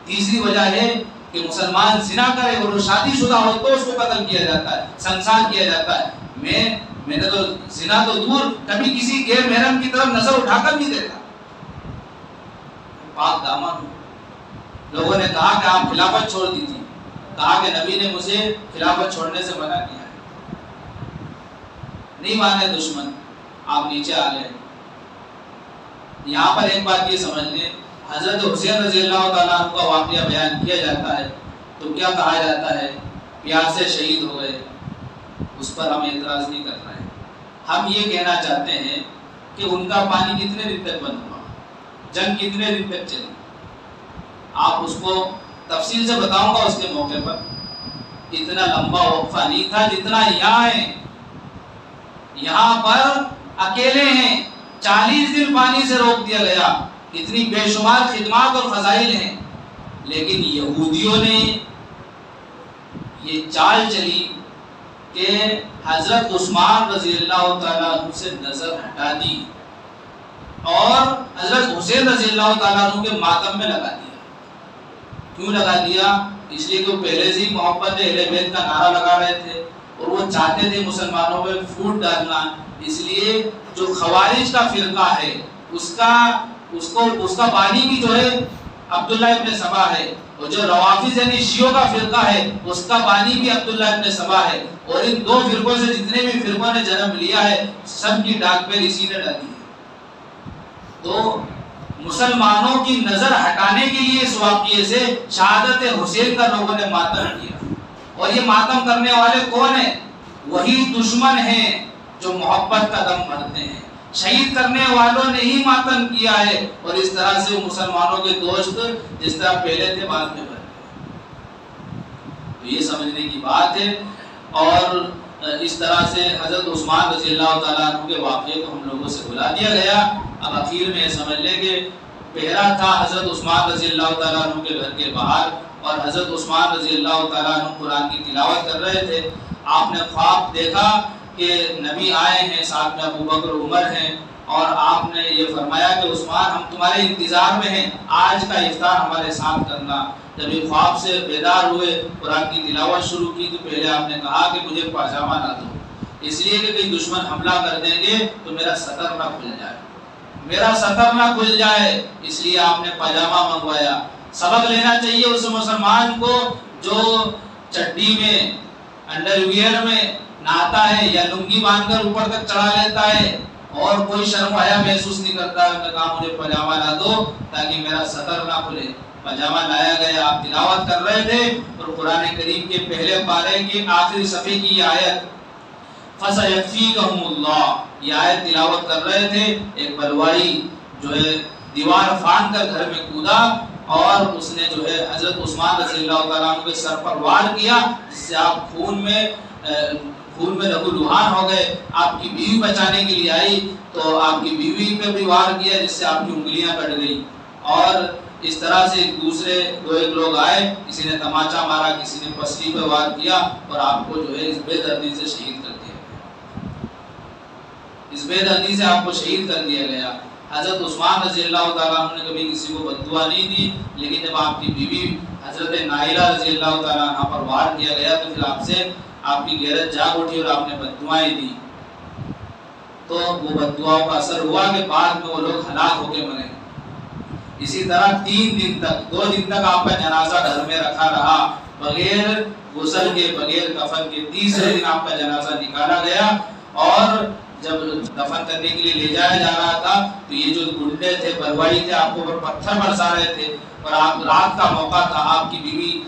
تیسری وجہ ہے کہ مسلمان زنا کرے اور وہ شادی شدہ ہو تو اس کو قتل کیا جاتا ہے، سنسار کیا جاتا ہے۔ میں نے تو زنا تو دور، کبھی کسی غیر محرم کی طرف نظر اٹھا کر نہیں دیتا، پاک دامن ہوں۔ لوگوں نے کہا کہ آپ خلافت چھوڑ دیجیے، کہا کہ نبی نے مجھے خلافت چھوڑنے سے منع کیا ہے۔ نہیں مانے دشمن، آپ نیچے آ گئے۔ یہاں پر ایک بات یہ سمجھ لیں، حضرت حسین رضی اللہ تعالیٰ عنہ کا واقعہ بیان کیا جاتا ہے تو کیا کہا جاتا ہے؟ پیار سے شہید ہو گئے، اس پر ہم اعتراض نہیں کر رہے ہیں۔ ہم یہ کہنا چاہتے ہیں کہ ان کا پانی کتنے دن تک بند ہوا، جنگ کتنے دن تک چلی۔ آپ اس کو تفصیل سے بتاؤں گا اس کے موقع پر۔ اتنا لمبا وقفہ نہیں تھا جتنا یہاں ہے۔ یہاں پر اکیلے ہیں، 40 دن پانی سے روک دیا گیا، اتنی بے شمار خدمات اور فضائل ہیں، لیکن یہودیوں نے یہ چال چلی کہ حضرت عثمان رضی اللہ تعالیٰ عنہ سے نظر ہٹا دی اور حضرت حسین رضی اللہ تعالیٰ عنہ کے ماتم میں لگا دیا۔ کیوں لگا دیا؟ اس لیے کہ وہ پہلے سے ہی محبت اہل بیت کا نعرہ لگا رہے تھے اور وہ چاہتے تھے مسلمانوں میں پھوٹ ڈالنا۔ اس لیے جو خوارج کا فرقہ ہے اس کا بانی بھی جو ہے عبداللہ ابن سبا ہے، اور جو روافض یعنی شیعوں کا فرقہ ہے اس کا بانی بھی عبداللہ ابن سبا ہے، اور ان 2 فرقوں سے جتنے بھی فرقوں نے جنم لیا ہے سب کی ڈاک پہ اسی نے ڈالی ہے۔ تو مسلمانوں کی نظر ہٹانے کے لیے اس واقعے سے شہادت حسین کا لوگوں نے ماتم کیا. اور یہ ماتم کرنے والے کون ہیں؟ وہی دشمن ہیں جو محبت کا دم بھرتے ہیں. شہید کرنے والوں نے ہی ماتم کیا ہے، اور اس طرح سے وہ مسلمانوں کے دوست جس طرح پہلے تھے بعد میں بن گئے. تو یہ سمجھنے کی بات ہے. اور اس طرح سے حضرت عثمان رضی اللہ تعالیٰ عنہ کے واقعے کو ہم لوگوں سے بلا دیا گیا. اب اخیر میں یہ سمجھ لیں کہ پہرا تھا حضرت عثمان رضی اللہ تعالیٰ عنہ کے گھر کے باہر، اور حضرت عثمان رضی اللہ تعالیٰ عنہ قرآن کی تلاوت کر رہے تھے. آپ نے خواب دیکھا کہ نبی آئے ہیں، ساتھ میں ابو بکر عمر ہیں، اور آپ نے یہ فرمایا کہ عثمان ہم تمہارے انتظار میں ہیں، آج کا افطار ہمارے ساتھ کرنا. جب یہ خواب سے بیدار ہوئے، قرآن کی تلاوت شروع کی، تو پہلے آپ نے کہا کہ مجھے پاجامہ نہ دو، اس لیے کہ کئی دشمن حملہ کر دیں گے تو میرا سطر نہ کھل جائے، میرا سطر نہ کھل جائے، اس لیے آپ نے پاجامہ منگوایا. سبق لینا چاہیے اس مسلمان کو جو چڈی میں، انڈر ویئر میں نہاتا ہے یا لنگی باندھ کر اوپر تک چڑھا لیتا ہے اور کوئی شرم و حیا محسوس نہیں کرتا. انہوں نے کہا مجھے پاجامہ لا دو تاکہ میرا سطر نہ کھلے. پاجامہ لایا گیا. آپ تلاوت کر رہے تھے اور قرآن کریم کے پہلے پارے کی آخری صفحے کی آیت فَسَيَكْفِيكَهُمُ اللَّهُ، یہ آیت تلاوت کر رہے تھے. ایک بلوائی جو ہے دیوار پھاڑ کر گھر میں کودا اور اس نے جو ہے حضرت عثمان رضی اللہ تعالیٰ عنہ کے سر پر وار کیا، جس سے آپ خون میں لہو لہان ہو گئے. آپ کی بیوی بچانے کے لیے آئی تو آپ کی بیوی پہ بھی وار کیا، جس سے آپ کی انگلیاں کٹ گئی. اور اس طرح سے دوسرے ایک لوگ آئے، کسی نے تماچا مارا، کسی نے پسلی پہ وار کیا، اور آپ کو جو ہے اس بے دردی سے شہید کر دیا گیا. اس بے دردی سے آپ کو شہید کر دیا گیا. حضرت عثمان رضی اللہ تعالیٰ عنہ نے کبھی کسی کو بد دعا نہیں دی، لیکن جب آپ کی بیوی حضرت نائلہ رضی اللہ تعالیٰ عنہ پر وار کیا گیا تو پھر آپ سے آپ کی غیرت جاگ اٹھی اور آپ نے بد دعائیں دی. تو وہ بد دعاؤں کا اثر ہوا کہ بعد میں وہ لوگ ہلاک ہو کے مرے. اسی طرح 3 دن تک 2 دن تک آپ کا جنازہ گھر میں رکھا رہا، بغیر غسل کے، بغیر کفن کے. تیسرے دن آپ کا جنازہ نکالا گیا، اور جب دفن کرنے کے لیے لے جایا جا رہا تھا تو یہ جو گنڈے تھے، بلوائی تھے، آپ کو اوپر پتھر برسا رہے تھے. اور آپ رات کا موقع تھا، آپ کی بیوی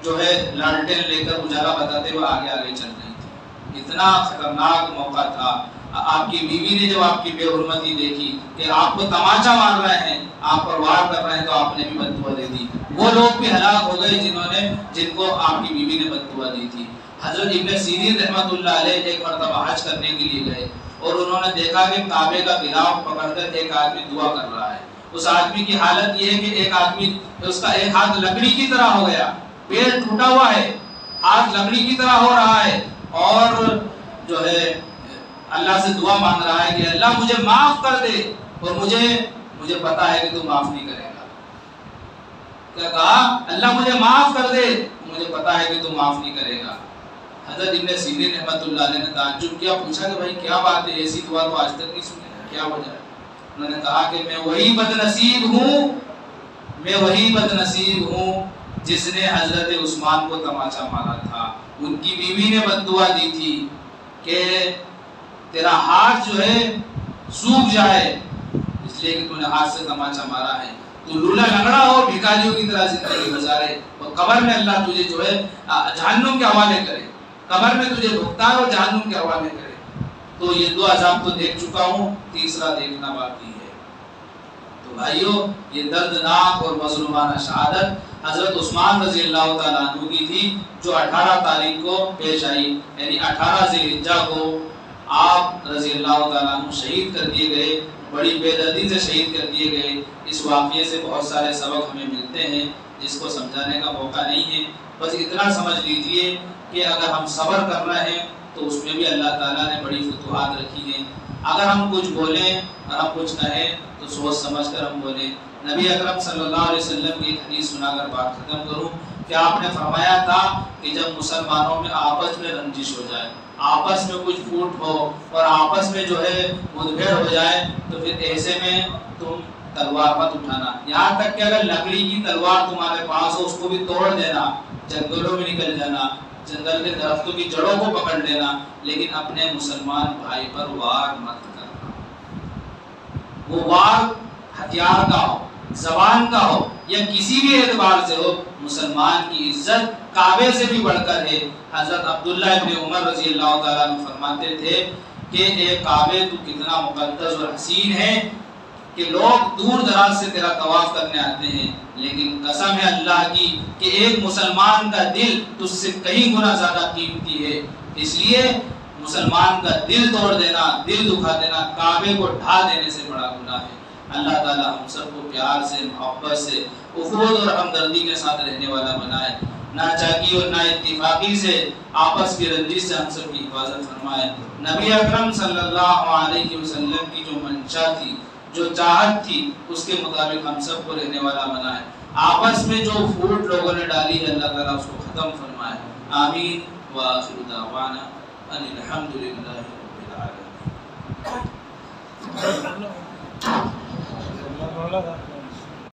جو ہے لالٹین لے کر اجالا بتاتے ہوئے آگے آگے چل رہی تھی. اتنا خطرناک موقع تھا. آپ کی بیوی نے جب آپ کی بے حرمتی دیکھی کہ آپ کو تماچا مار رہے ہیں، آپ پر وار کر رہے ہیں، تو آپ نے بھی بد دعا دے دی. وہ لوگ بھی ہلاک ہو گئے جن کو آپ کی بیوی نے بد دعا دی تھی. حضرت ابن سیرین رحمۃ اللہ علیہ ایک مرتبہ حج کرنے کے لیے گئے اور انہوں نے دیکھا کہ کعبے کا غلاف پکڑ کر ایک آدمی دعا کر رہا ہے. اس آدمی کی حالت یہ ہے کہ ایک آدمی، اس کا ایک ہاتھ لکڑی کی طرح ہو گیا، پیر ٹوٹا ہوا ہے، ہاتھ لکڑی کی طرح ہو رہا ہے، اور جو ہے اللہ سے دعا مانگ رہا ہے کہ اللہ مجھے معاف کر دے، اور مجھے پتا ہے کہ تو معاف نہیں کرے گا. کیا کہا؟ اللہ مجھے معاف کر دے، مجھے پتا ہے کہ تو معاف نہیں کرے گا. حضرت ابن سیرین رحمۃ اللہ علیہ نے تعجب کیا، پوچھا کہ بھائی کیا بات ہے، ایسی دعا تو آج تک نہیں سنی ہے، کیا وجہ ہے؟ انہوں نے کہا کہ میں وہی بد نصیب ہوں جس نے حضرت عثمان کو تماچا مارا تھا. ان کی بیوی نے بد دعا دی تھی کہ تیرا ہاتھ جو ہے سوکھ جائے، اس لیے کہ تو نے ہاتھ سے تماچا مارا ہے، تو لولا لنگڑا ہو، بھکاریوں کی طرح زندگی گزارے، اور قبر میں اللہ تجھے جو ہے جہنم کے حوالے کرے، قبر میں تجھے بھگتان اور جہنم کے حوالے کرے. تو یہ 2 عذاب تو دیکھ چکا ہوں، تیسرا دیکھنا باقی ہے. تو بھائیو، یہ دردناک اور مظلومانہ شہادت حضرت عثمان رضی اللہ تعالیٰ عنہ کی تھی، جو 18 تاریخ کو پیش آئی، یعنی 18 ذی الحجہ کو آپ رضی اللہ تعالیٰ عنہ شہید کر دیے گئے، بڑی بے دردی سے شہید کر دیے گئے. اس واقعے سے بہت سارے سبق ہمیں ملتے ہیں جس کو سمجھانے کا موقع نہیں ہے. بس اتنا سمجھ لیجئے کہ اگر ہم صبر کر رہے ہیں تو اس میں بھی اللہ تعالیٰ نے بڑی فتوحات رکھی ہیں. اگر ہم کچھ بولیں اور ہم کچھ کہیں تو سوچ سمجھ کر ہم بولیں. نبی اکرم صلی اللہ علیہ وسلم کی ایک حدیث سنا کر بات ختم کروں کہ آپ نے فرمایا تھا کہ جب مسلمانوں میں آپس میں رنجش ہو جائے، آپس میں کچھ پھوٹ ہو اور آپس میں جو ہے مدبھیڑ ہو جائے، تو پھر ایسے میں تم تلوار مت اٹھانا. یہاں تک کہ اگر لکڑی کی تلوار تمہارے پاس ہو، اس کو بھی توڑ دینا، جنگلوں میں نکل جانا، جنگل کے درختوں کی جڑوں کو پکڑ لینا، لیکن اپنے مسلمان بھائی پر وار مت کرنا. وہ وار ہتھیار کا ہو، زبان کا ہو یا کسی بھی اعتبار سے ہو، مسلمان کی عزت کعبے سے بھی بڑھ کر ہے۔ حضرت عبداللہ ابن عمر رضی اللہ تعالیٰ عنہ فرماتے تھے کہ اے کعبے تو کتنا مقدس اور حسین ہے کہ لوگ دور دراز سے تیرا طواف کرنے آتے ہیں، لیکن قسم ہے اللہ کی کہ ایک مسلمان کا دل تجھ سے کئی گنا زیادہ قیمتی ہے، اس لیے مسلمان کا دل توڑ دینا، دل دکھا دینا، کعبے کو ڈھا دینے سے بڑا گناہ ہے۔ اللہ تعالی ہم سب کو پیار سے، محبت سے، اخوت اور ہمدردی کے ساتھ رہنے والا بنائے، نہ چاکی اور نہ اتفاقی سے، آپس کی رنجش سے ہم سب کی حفاظت فرمائے۔ نبی اکرم صلی اللہ علیہ وسلم کی جو منشا تھی، جو چاہت تھی، اس کے مطابق ہم سب کو رہنے والا بنائے۔ آپس میں جو پھوٹ لوگوں نے ڈالی ہے اللہ تعالیٰ اس کو ختم فرمائے۔ آمین وآخر دعوانا ان الحمد للہ رب العالمین۔